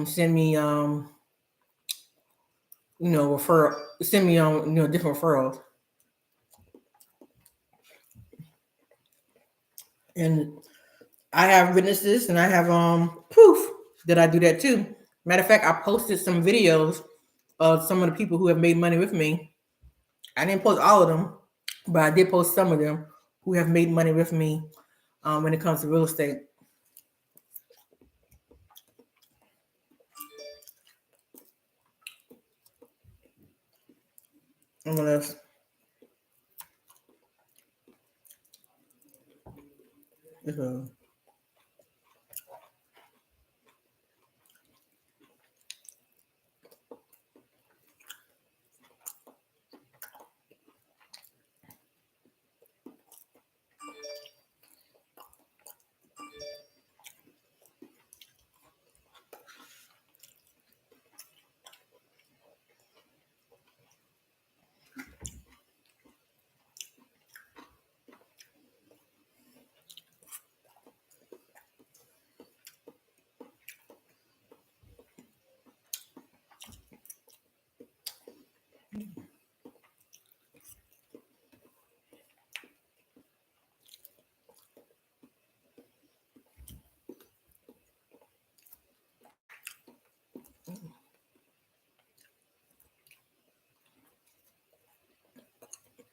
send me send me different referrals. And I have witnesses and I have proof that I do that too. Matter of fact, I posted some videos of some of the people who have made money with me. I didn't post all of them, but I did post some of them who have made money with me when it comes to real estate. And what else?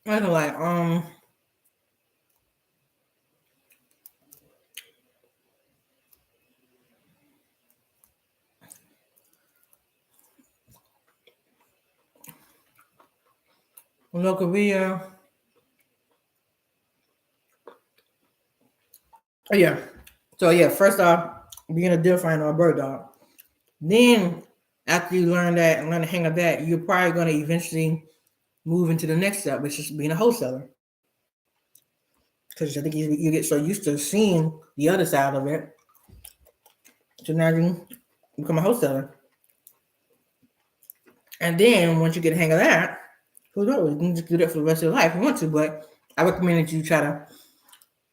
I don't like local video. Oh yeah. So yeah, first off, being a deal finder or a bird dog. Then after you learn that and learn the hang of that, you're probably going to eventually move into the next step, which is being a wholesaler. Because I think you get so used to seeing the other side of it, so now you become a wholesaler. And then once you get the hang of that, who knows? You can just do that for the rest of your life if you want to. But I recommend that you try to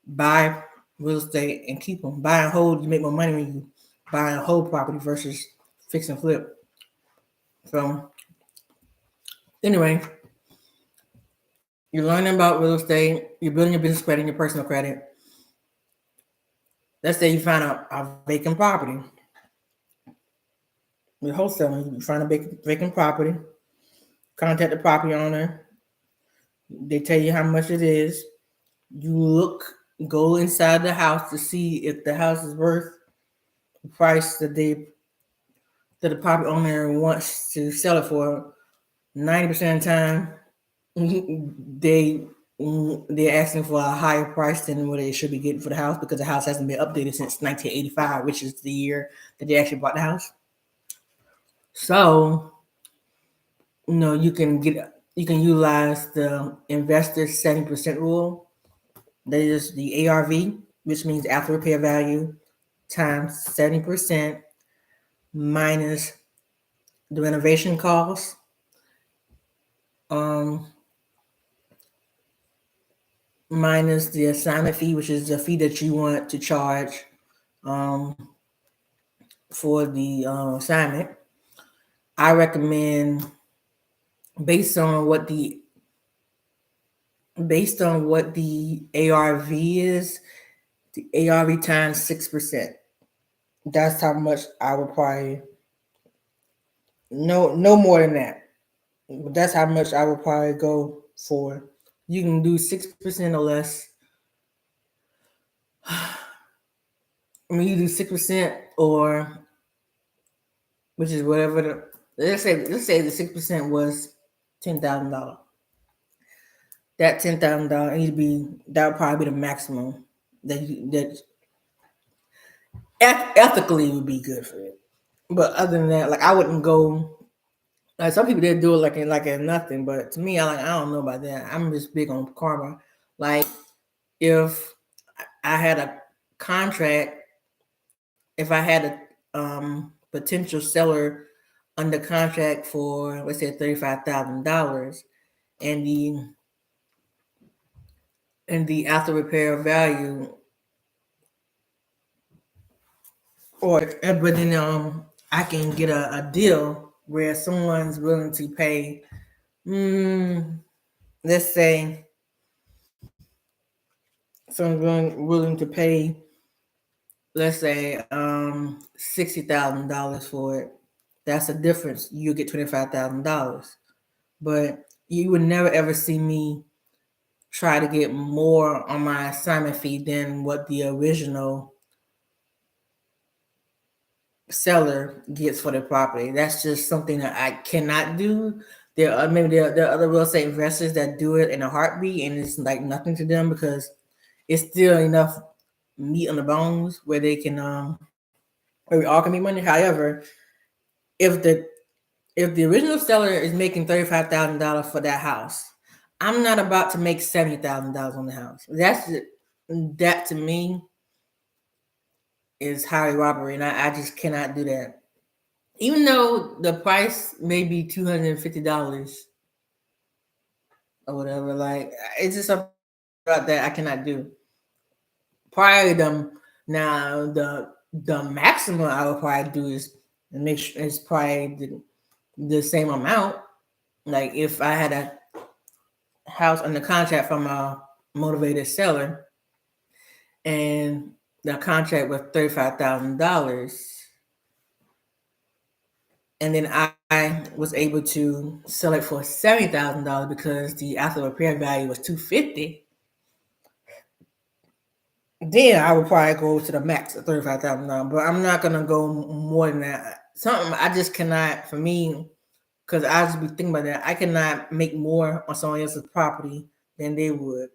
buy real estate and keep them. Buy and hold, you make more money when you buy and hold property versus fix and flip. So anyway, you're learning about real estate, you're building your business credit and your personal credit. Let's say you find a vacant property. With wholesaling, you find a vacant property, contact the property owner, they tell you how much it is. You go inside the house to see if the house is worth the price that the property owner wants to sell it for. 90% of the time, they're asking for a higher price than what they should be getting for the house because the house hasn't been updated since 1985, which is the year that they actually bought the house. So, you can utilize the investor 70% rule. That is the ARV, which means after repair value times 70% minus the renovation cost, minus the assignment fee, which is the fee that you want to charge for the assignment. I recommend based on what the ARV is, the ARV times 6%. That's how much I would probably no more than that. But that's how much I would probably go for. You can do 6% or less. You do 6% or which is whatever let's say the 6% was $10,000. That $10,000 that would probably be the maximum that ethically would be good for it. But other than that, like I wouldn't go. Like some people they do it like in nothing, but to me, I don't know about that. I'm just big on karma. Like if I had a contract, if I had a potential seller under contract for let's say $35,000, and the after repair value, but then I can get a deal where someone's willing to pay, let's say someone's willing to pay, let's say $60,000 for it. That's a difference. You get $25,000, but you would never ever see me try to get more on my assignment fee than what the original seller gets for the property. That's just something that I cannot do. There are other real estate investors that do it in a heartbeat, and it's like nothing to them because it's still enough meat on the bones where they can where we all can make money. However, if the original seller is making $35,000 for that house, I'm not about to make $70,000 on the house. That to me is highway robbery, and I just cannot do that. Even though the price may be $250 or whatever, like it's just something about that I cannot do. Probably the maximum I would probably do is make sure it's probably the same amount. Like if I had a house under contract from a motivated seller and the contract was $35,000, and then I was able to sell it for $70,000 because the after repair value was $250. Then I would probably go to the max of $35,000, but I'm not gonna go more than that. Something I just cannot for me, because I just be thinking about that. I cannot make more on someone else's property than they would.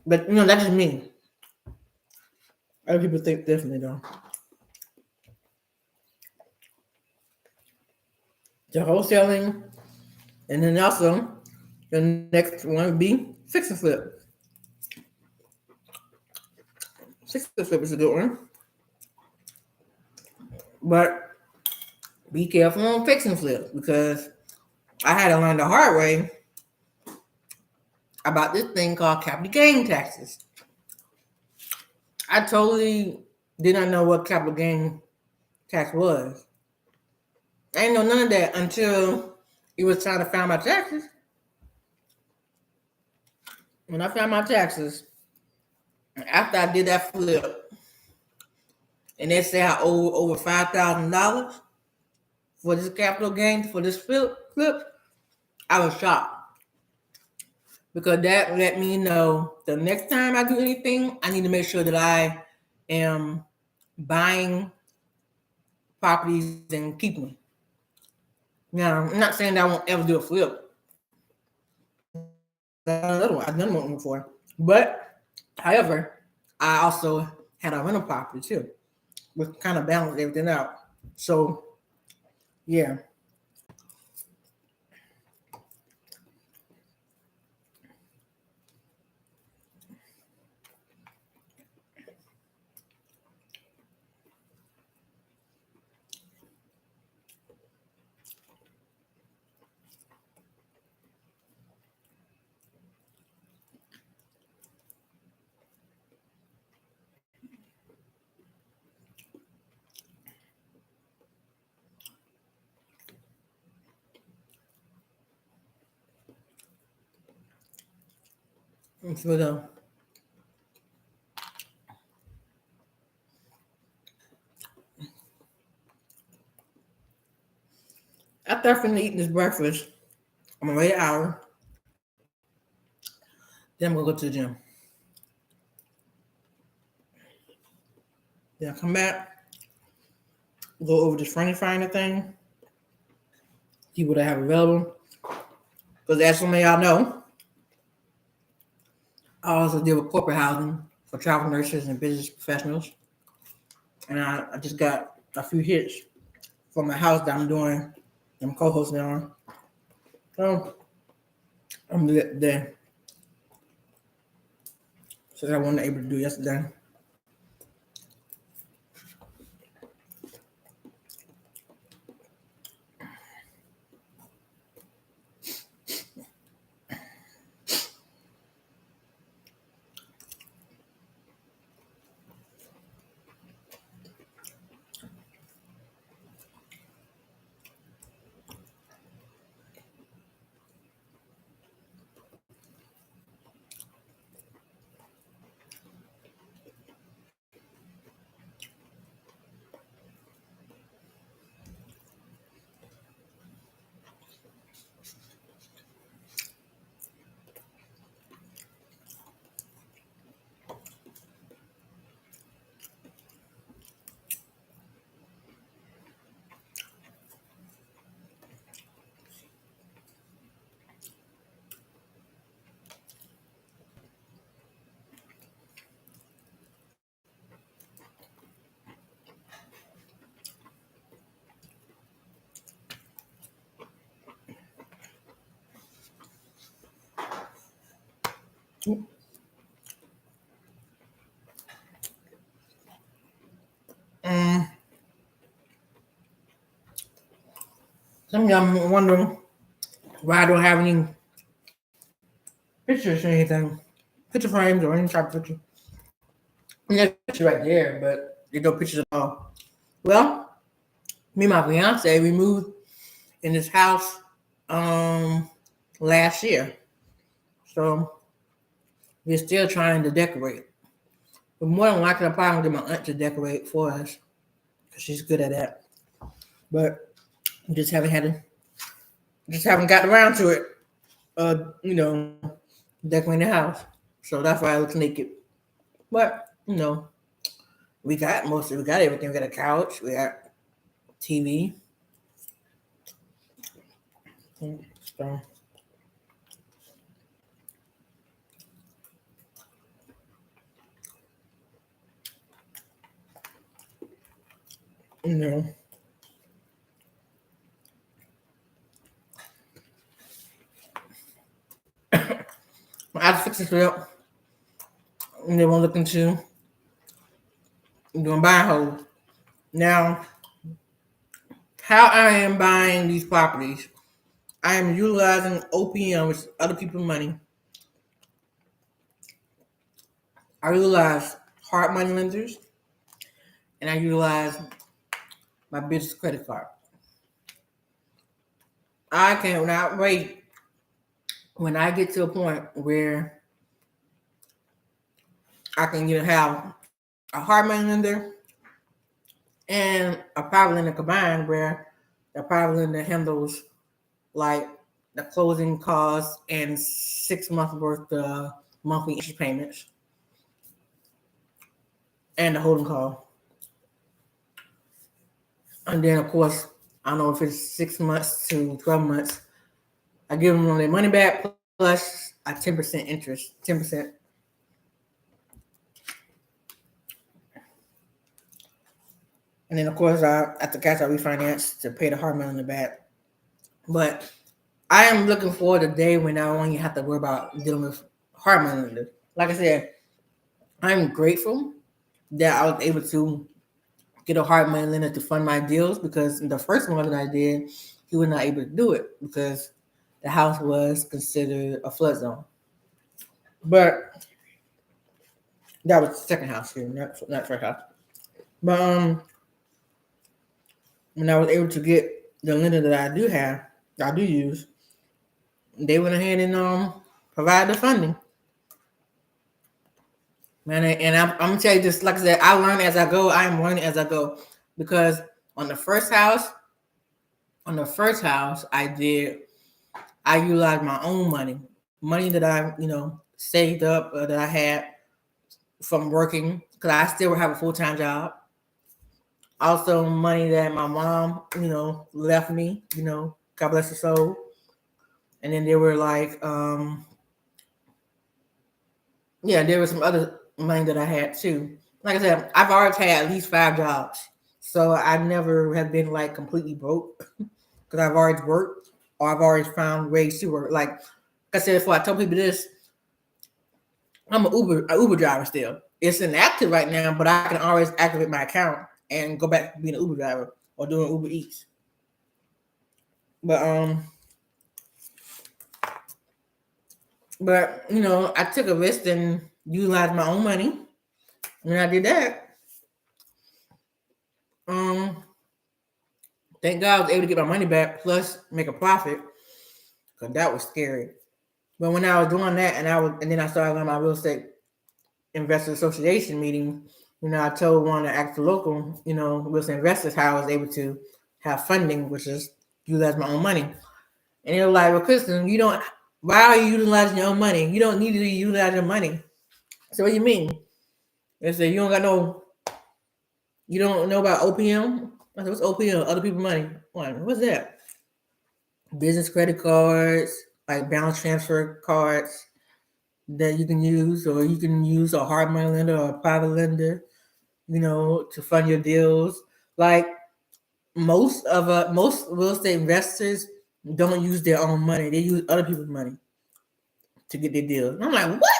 But that's just me. Other people think differently though. The wholesaling, and then also the next one would be fix and flip. Fix and flip is a good one, but be careful on fix and flip because I had to learn the hard way about this thing called capital gain taxes. I totally did not know what capital gain tax was. I didn't know none of that until it was time to file my taxes. When I filed my taxes, after I did that flip, and they say I owe over $5,000 for this capital gain for this flip, I was shocked because that let me know the next time I do anything, I need to make sure that I am buying properties and keeping them. Now, I'm not saying that I won't ever do a flip. Another one I've done one before, but however, I also had a rental property too, which kind of balanced everything out. So, yeah. So after I finish eating this breakfast, I'm gonna wait an hour. Then I'm gonna go to the gym. Then I come back, go over this furniture finder thing, see what I have available. Because as some of y'all know, I also deal with corporate housing for travel nurses and business professionals. And I just got a few hits from my house that I'm doing, I'm co-hosting on. So I'm there. So I wasn't able to do yesterday. Um, some of y'all wondering why I don't have any pictures or anything, picture frames or any type of picture. And there's a picture right there, but there's no pictures at all. Well, me and my fiance, we moved in this house last year. So we're still trying to decorate. But more than likely, I'm probably gonna get my aunt to decorate for us because she's good at that. But we just haven't gotten around to it. Decorating the house. So that's why it looks naked. But we got everything. We got a couch. We got TV. So, you know. I just fixed it up. And they want to look into doing buy and hold. Now, how I am buying these properties, I am utilizing OPM, which is other people's money, I utilize hard money lenders, and I utilize my business credit card. I cannot wait when I get to a point where I can have a hard money lender and a private lender combined, where the private lender handles like the closing costs and 6 months worth of monthly interest payments and the holding cost. And then, of course, I don't know if it's 6 months to 12 months. I give them their money back plus a 10% interest, 10%. And then, of course, at the cash I refinance to pay the hard money in the back. But I am looking forward to the day when I won't even have to worry about dealing with hard money lenders. Like I said, I'm grateful that I was able to get a hard money lender to fund my deals, because the first one that I did, he was not able to do it because the house was considered a flood zone. But that was the second house here, not the first house. But when I was able to get the lender that I do use, they went ahead and provided the funding. Man, and I'm gonna tell you this, like I said, I learn as I go. I am learning as I go, because on the first house, I utilized my own money that I saved up, that I had from working, because I still have a full-time job. Also, money that my mom left me, God bless her soul. And then there were there was some other money that I had too. Like I said, I've always had at least 5 jobs, so I never have been like completely broke because I've always worked, or I've always found ways to work. Like I said before, I told people this: I'm an Uber driver still. It's inactive right now, but I can always activate my account and go back to being an Uber driver or doing Uber Eats. But I took a risk and utilized my own money. When I did that, thank God I was able to get my money back plus make a profit, because that was scary. But when I was doing that, and then I started on my real estate investor association meeting, I told one of the actual local, real estate investors how I was able to have funding, which is utilize my own money. And they were like, "Well, Kristen, why are you utilizing your own money? You don't need to utilize your money." So what do you mean? They said, you don't know about OPM? I said, what's OPM? Other people's money. What's that? Business credit cards, like balance transfer cards that you can use, or you can use a hard money lender or a private lender, to fund your deals. Like most real estate investors don't use their own money; they use other people's money to get their deals. And I'm like, what?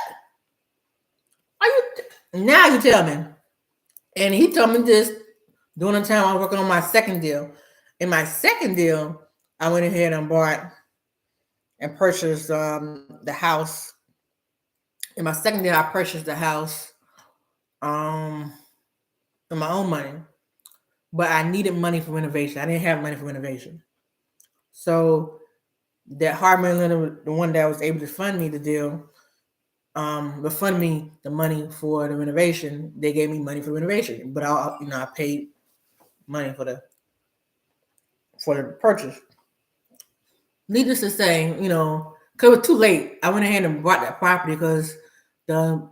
Are you? Now you tell me. And he told me this during the time I was working on my second deal. In my second deal, I went ahead and bought and purchased the house. In my second deal, I purchased the house with my own money, but I needed money for renovation. I didn't have money for renovation. So that hard money lender, the one that was able to fund me the deal, to fund me the money for the renovation, they gave me money for renovation, but I paid money for the purchase. Needless to say, because it was too late, I went ahead and bought that property because the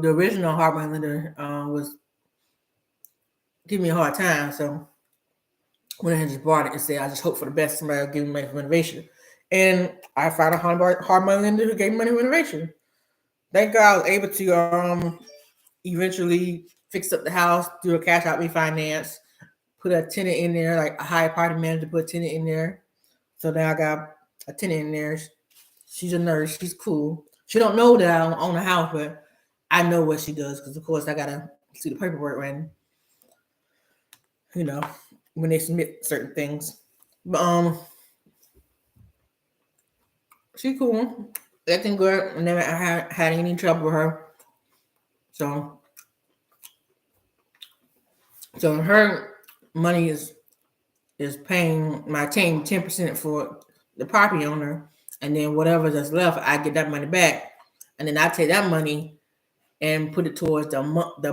original hard money lender was giving me a hard time. So I went ahead and just bought it and said, I just hope for the best somebody will give me money for renovation. And I found a hard money lender who gave me money for renovation. Thank God I was able to eventually fix up the house, do a cash out refinance, put a tenant in there, like a high party manager, put a tenant in there. So now I got a tenant in there. She's a nurse. She's cool. She don't know that I own a house, but I know what she does because, of course, I gotta see the paperwork when they submit certain things. But she cool. Everything good. I never had any trouble with her. So her money is paying my team 10% for the property owner, and then whatever that's left, I get that money back, and then I take that money and put it towards the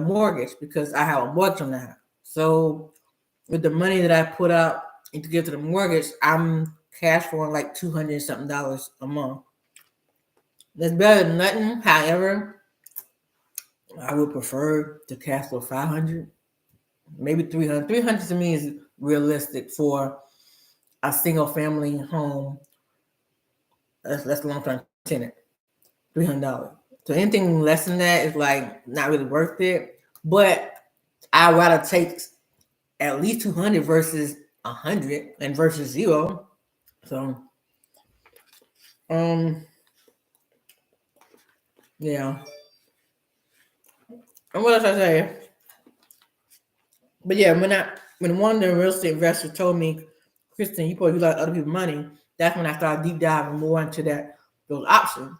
mortgage because I have a mortgage on that. So with the money that I put out to give to the mortgage, I'm cash flowing like $200 something a month. That's better than nothing. However, I would prefer to cash flow 500, maybe 300. 300 to me is realistic for a single family home. That's a long term tenant. $300. So anything less than that is like not really worth it. But I'd rather take at least 200 versus 100 and versus zero. So yeah. And what else I say? But yeah, when one of the real estate investors told me, Kristen, you probably like other people's money, that's when I started deep diving more into those options.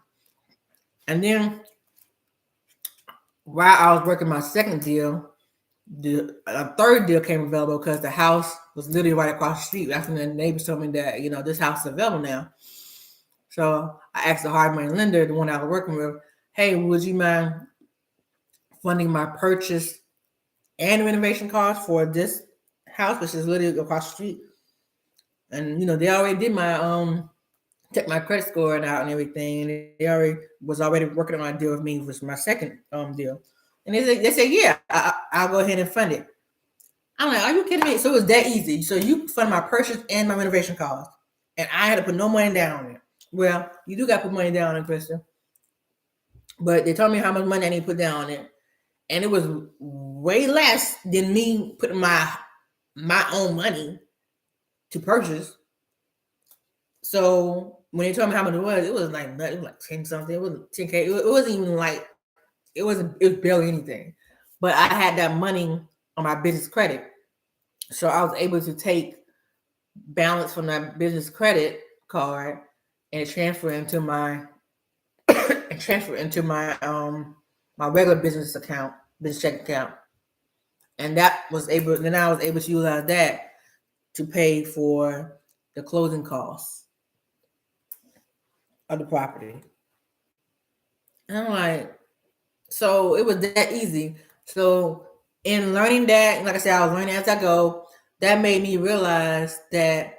And then while I was working my second deal, a third deal came available because the house was literally right across the street. That's when the neighbors told me that, this house is available now. So I asked the hard money lender, the one I was working with, hey, would you mind funding my purchase and renovation costs for this house, which is literally across the street? And they already did my check my credit score out and everything. And they was already working on a deal with me, which was my second deal. And they said, yeah, I'll go ahead and fund it. I'm like, are you kidding me? So it was that easy. So you fund my purchase and my renovation costs, and I had to put no money down on it. Well, you do got to put money down on it, Kristen. But they told me how much money I need to put down on it, and it was way less than me putting my own money to purchase. So when they told me how much it was like nothing. It was like 10 something. It wasn't 10K. It wasn't even like it was barely anything. But I had that money on my business credit, so I was able to take balance from that business credit card and transfer into my my regular business account, business check account. And then I was able to utilize that to pay for the closing costs of the property. And I'm like, so it was that easy. So in learning that, like I said, I was learning as I go. That made me realize that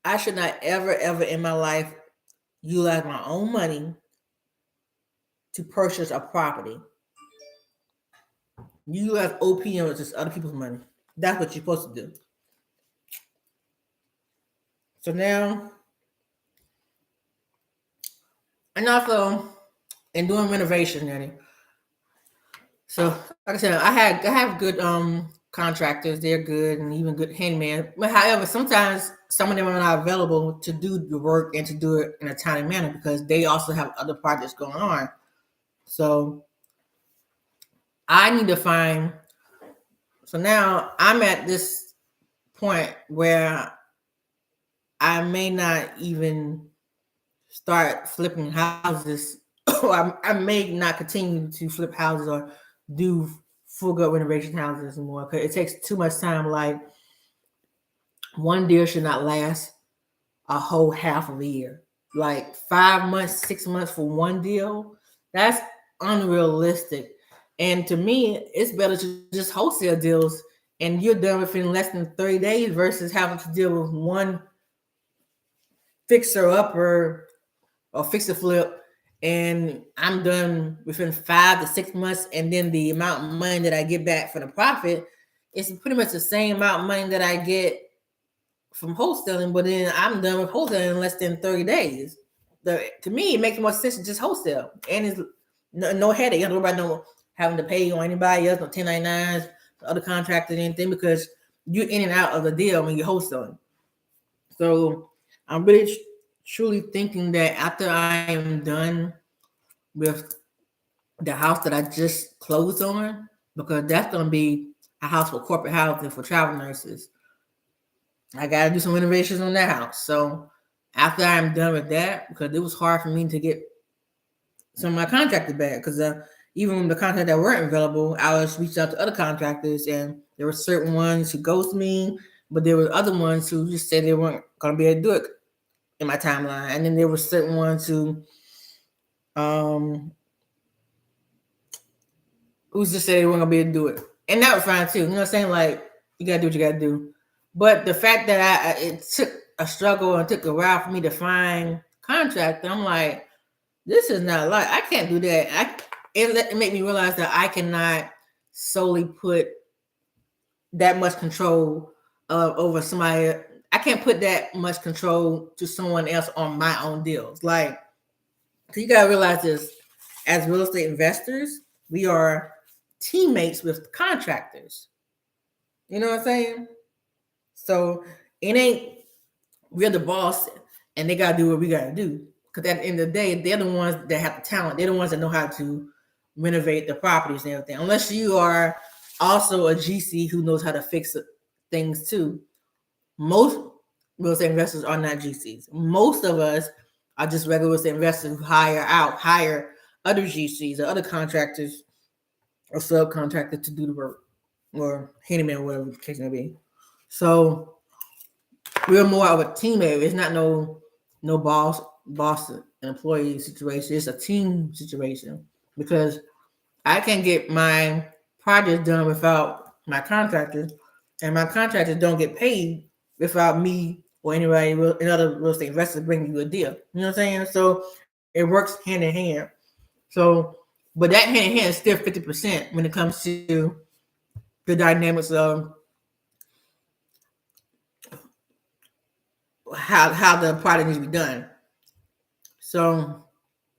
I should not ever in my life utilize my own money to purchase a property. You utilize OPM, which is other people's money. That's what you're supposed to do. So now, and also in doing renovation, Nettie. So like I said, I have good contractors. They're good and even good handyman. But however, sometimes some of them are not available to do the work and to do it in a timely manner because they also have other projects going on. So I need to find. So now I'm at this point where I may not even start flipping houses, or I may not continue to flip houses or do full gut renovation houses anymore because it takes too much time. Like one deal should not last a whole half of a year. Like 5 months, 6 months for one deal, that's unrealistic. And to me, it's better to just wholesale deals and you're done within less than 30 days versus having to deal with one fixer upper or fix a flip, and I'm done within 5 to 6 months, and then the amount of money that I get back for the profit is pretty much the same amount of money that I get from wholesaling, but then I'm done with wholesaling in less than 30 days. To me, it makes more sense to just wholesale, and it's no headache. You don't worry about having to pay on anybody else, no 1099s, other contractors, anything, because you're in and out of the deal when you're wholesaling. So I'm really truly thinking that after I am done with the house that I just closed on, because that's going to be a house for corporate housing for travel nurses, I got to do some renovations on that house. So after I'm done with that, because it was hard for me to get some of my contractor back, because even the contracts that weren't available, I was reaching out to other contractors, and there were certain ones who ghosted me, but there were other ones who just said they weren't going to be able to do it in my timeline. And then there were certain ones um who just said they weren't going to be able to do it, and that was fine too. You know what I'm saying? Like, you got to do what you got to do. But the fact that it took a struggle and took a while for me to find contractor, I'm like, this is not like, I can't do that. It made me realize that I cannot solely put that much control over somebody. I can't put that much control to someone else on my own deals. Like, so you gotta realize this: as real estate investors, we are teammates with contractors. You know what I'm saying? So it ain't, we're the boss and they gotta do what we gotta do. Because at the end of the day, they're the ones that have the talent. They're the ones that know how to renovate the properties and everything. Unless you are also a GC who knows how to fix things too. Most real estate investors are not GCs. Most of us are just regular real estate investors who hire other GCs or other contractors or subcontractors to do the work, or handyman, or whatever the case may be. So we're more of a teammate. It's not no boss and employee situation. It's a team situation, because I can't get my project done without my contractors, and my contractors don't get paid without me or anybody, another real estate investor bringing you a deal. You know what I'm saying? So it works hand in hand. So, but that hand in hand is still 50% when it comes to the dynamics of how the product needs to be done. So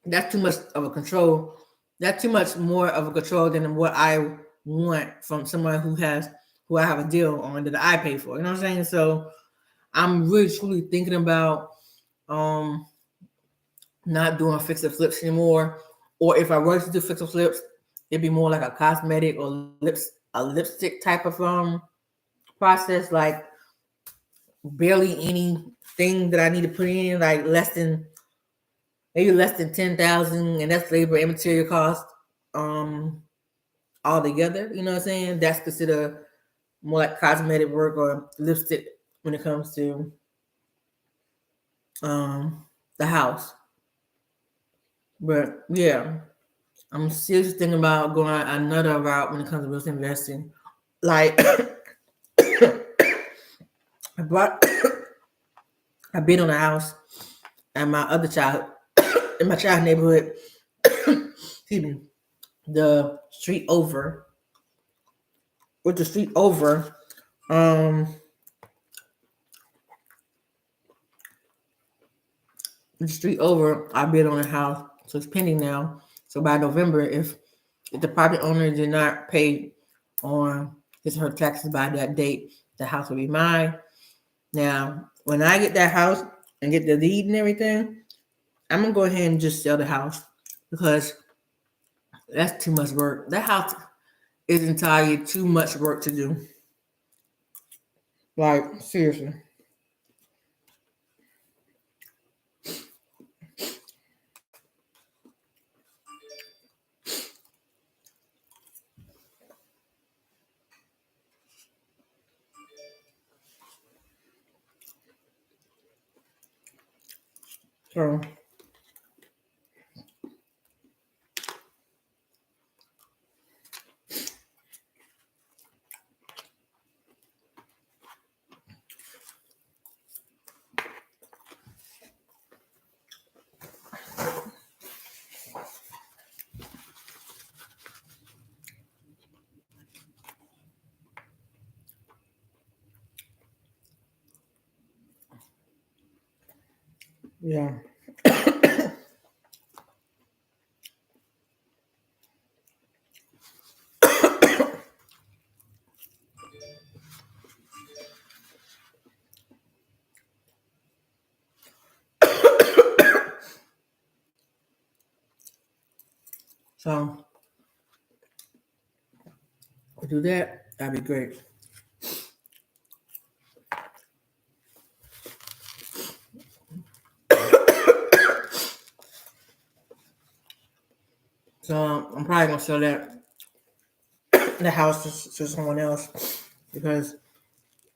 that's too much of a control. That's too much more of a control than what I want from someone who I have a deal on that I pay for. You know what I'm saying? So I'm really truly thinking about um not doing fix and flips anymore. Or if I were to do fix and flips, it'd be more like a cosmetic or a lipstick type of process, like barely anything that I need to put in, like maybe less than 10,000, and that's labor and material cost all together. You know what I'm saying? That's considered more like cosmetic work or lipstick when it comes to the house. But yeah, I'm seriously thinking about going another route when it comes to real estate investing. Like I bought I bid on a house at my other child in my child neighborhood. Excuse me. The street over, with the street over, um, the street over, I bid on a house, so it's pending now. So by November, if the property owner did not pay on his or her taxes by that date, the house will be mine. Now, when I get that house and get the deed and everything, I'm gonna go ahead and just sell the house, because that's too much work. That house is entirely too much work to do. Like, seriously. So yeah. So to do that, that'd be great. So I'm probably gonna sell the house to someone else because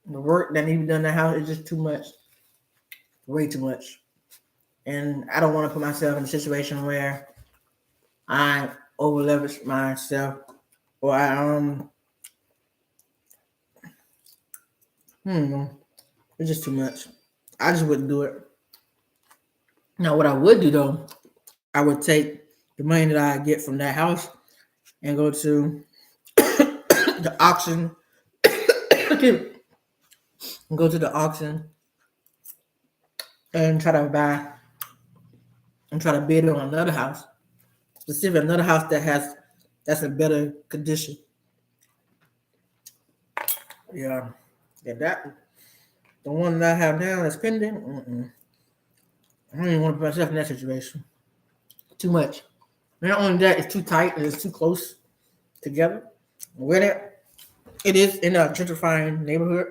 the work that needs to be done in the house is just too much, way too much, and I don't want to put myself in a situation where I over leverage myself or it's just too much. I just wouldn't do it. Now, what I would do though, I would take the money that I get from that house and go to the auction, and go to the auction and try to bid on another house, specifically another house that's in better condition. Yeah, yeah, that the one that I have now that's pending. I don't even want to put myself in that situation. Too much. Not only that, it's too tight and it's too close together. Where it is in a gentrifying neighborhood.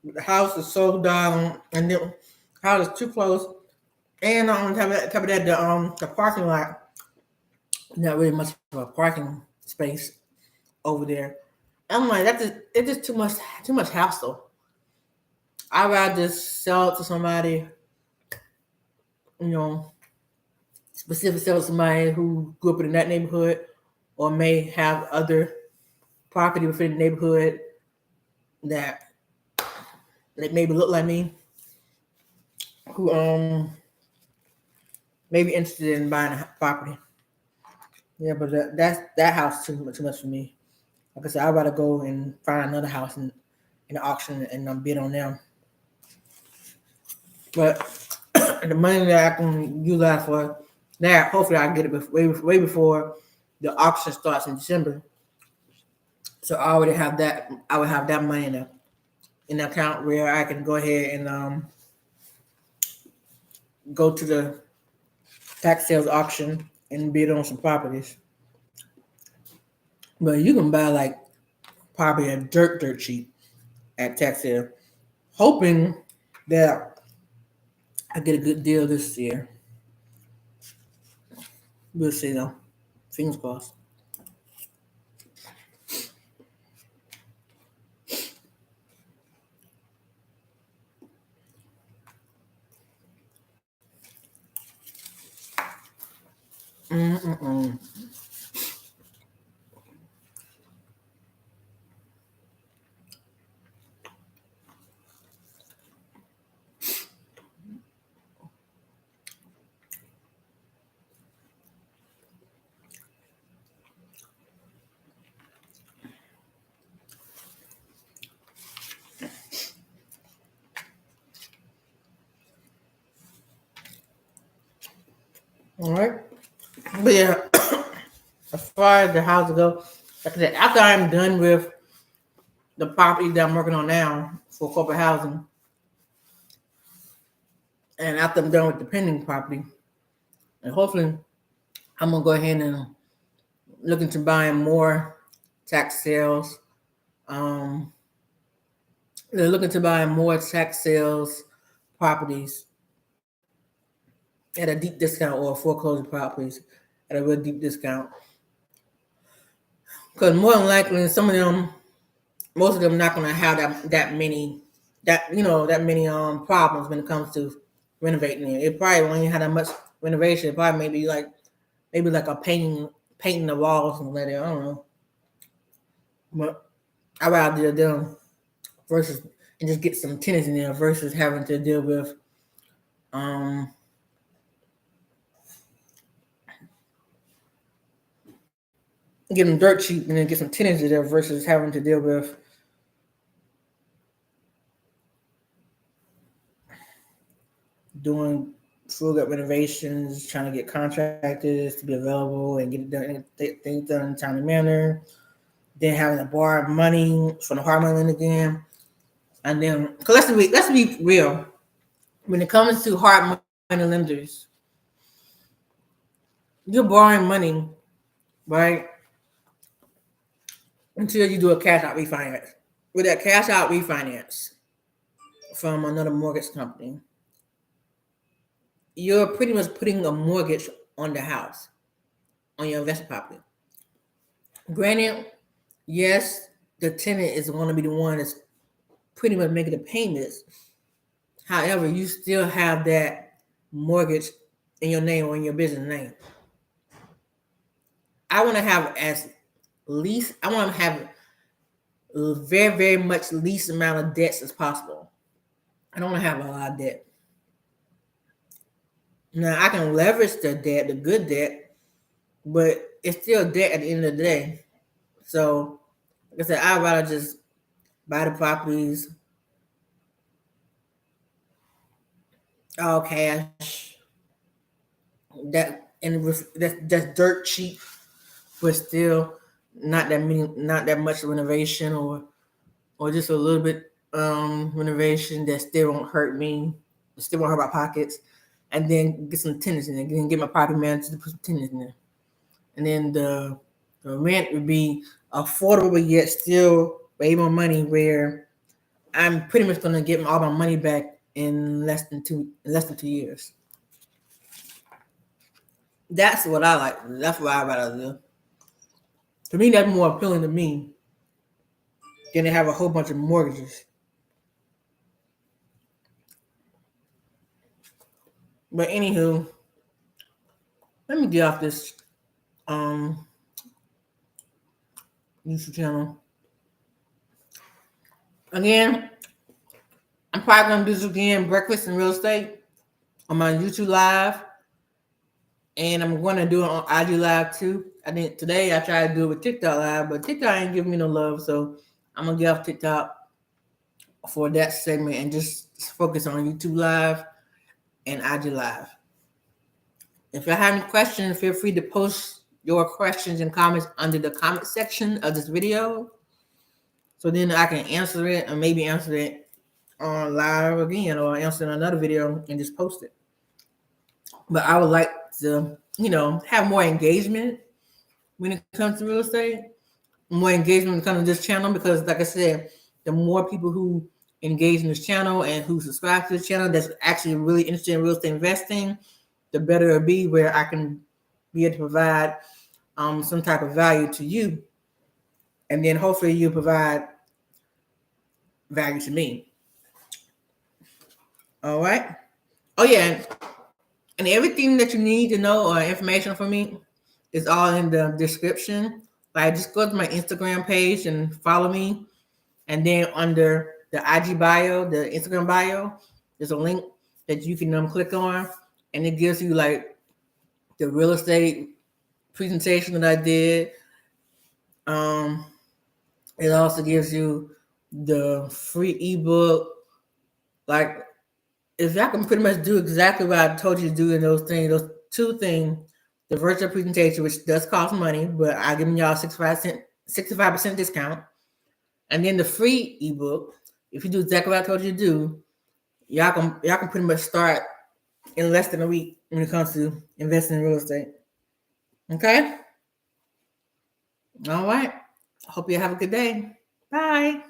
The house is so down, and the house is too close. And on top of that, the parking lot, not really much of a parking space over there. I'm like, it's just too much hassle. I'd rather just sell it to somebody, you know, specific sell it to somebody who grew up in that neighborhood, or may have other property within the neighborhood that maybe look like me, who may be interested in buying a property. Yeah, but that house too much for me. Like I said, I'd rather go and find another house in the auction and bid on them. But the money that I can utilize for that, hopefully I get it way before the auction starts in December. So I already have that. I would have that money in the account where I can go ahead and go to the tax sales auction and bid on some properties. But you can buy like property at dirt cheap at tax sale, hoping that I get a good deal this year. We'll see though. Fingers crossed. Mm-mm-mm. All right. But yeah, as far as the house go, like I said, after I'm done with the property that I'm working on now for corporate housing, and after I'm done with the pending property, and hopefully I'm gonna go ahead and look into buying more tax sales. Um, they're looking to buy more tax sales properties at a deep discount, or foreclosure properties at a real deep discount. Because more than likely, some of them, most of them, not going to have that many problems when it comes to renovating it. It probably won't even have that much renovation. It probably maybe like a painting the walls and let it. I don't know, but I rather deal them versus and just get some tenants in there versus having to deal with um get them dirt cheap and then get some tenants in there versus having to deal with doing full gut renovations, trying to get contractors to be available and get it done, things done in a timely manner. Then having to borrow money from the hard money lender again, and then cause let's be real. When it comes to hard money lenders, you're borrowing money, right? Until you do a cash out refinance. With that cash out refinance from another mortgage company, you're pretty much putting a mortgage on the house, on your investment property. Granted, yes, the tenant is going to be the one that's pretty much making the payments. However, you still have that mortgage in your name or in your business name. I want to have I want to have very, very much least amount of debts as possible. I don't want to have a lot of debt. Now, I can leverage the debt, the good debt, but it's still debt at the end of the day. So, like I said, I'd rather just buy the properties, all cash, that's dirt cheap, but still not that much renovation or just a little bit renovation that still won't hurt me, still won't hurt my pockets, and then get some tenants in there, and get my property manager to put some tenants in there, and then the rent would be affordable but yet still way more money, where I'm pretty much gonna get all my money back in less than 2 years. That's what I like. That's what I rather do. To me, that's more appealing to me than to have a whole bunch of mortgages. But anywho, let me get off this YouTube channel. Again, I'm probably gonna do this again, breakfast in real estate, on my YouTube live. And I'm gonna do it on IG Live too. I think today I tried to do it with TikTok Live, but TikTok ain't giving me no love. So I'm gonna get off TikTok for that segment and just focus on YouTube Live and IG Live. If you have any questions, feel free to post your questions and comments under the comment section of this video. So then I can answer it, or maybe answer it on live again, or answer in another video and just post it. But I would like to, have more engagement when it comes to real estate, more engagement when it comes to this channel, because like I said, the more people who engage in this channel and who subscribe to this channel that's actually really interested in real estate investing, the better it'll be, where I can be able to provide some type of value to you. And then hopefully you provide value to me. All right. Oh yeah. And everything that you need to know or information from me is all in the description. Like, just go to my Instagram page and follow me. And then under the IG bio, the Instagram bio, there's a link that you can click on, and it gives you like the real estate presentation that I did. It also gives you the free ebook. Like, if y'all can pretty much do exactly what I told you to do in those two things, the virtual presentation, which does cost money, but I'm giving y'all 65% discount. And then the free ebook, if you do exactly what I told you to do, y'all can pretty much start in less than a week when it comes to investing in real estate. Okay? All right. I hope you have a good day. Bye.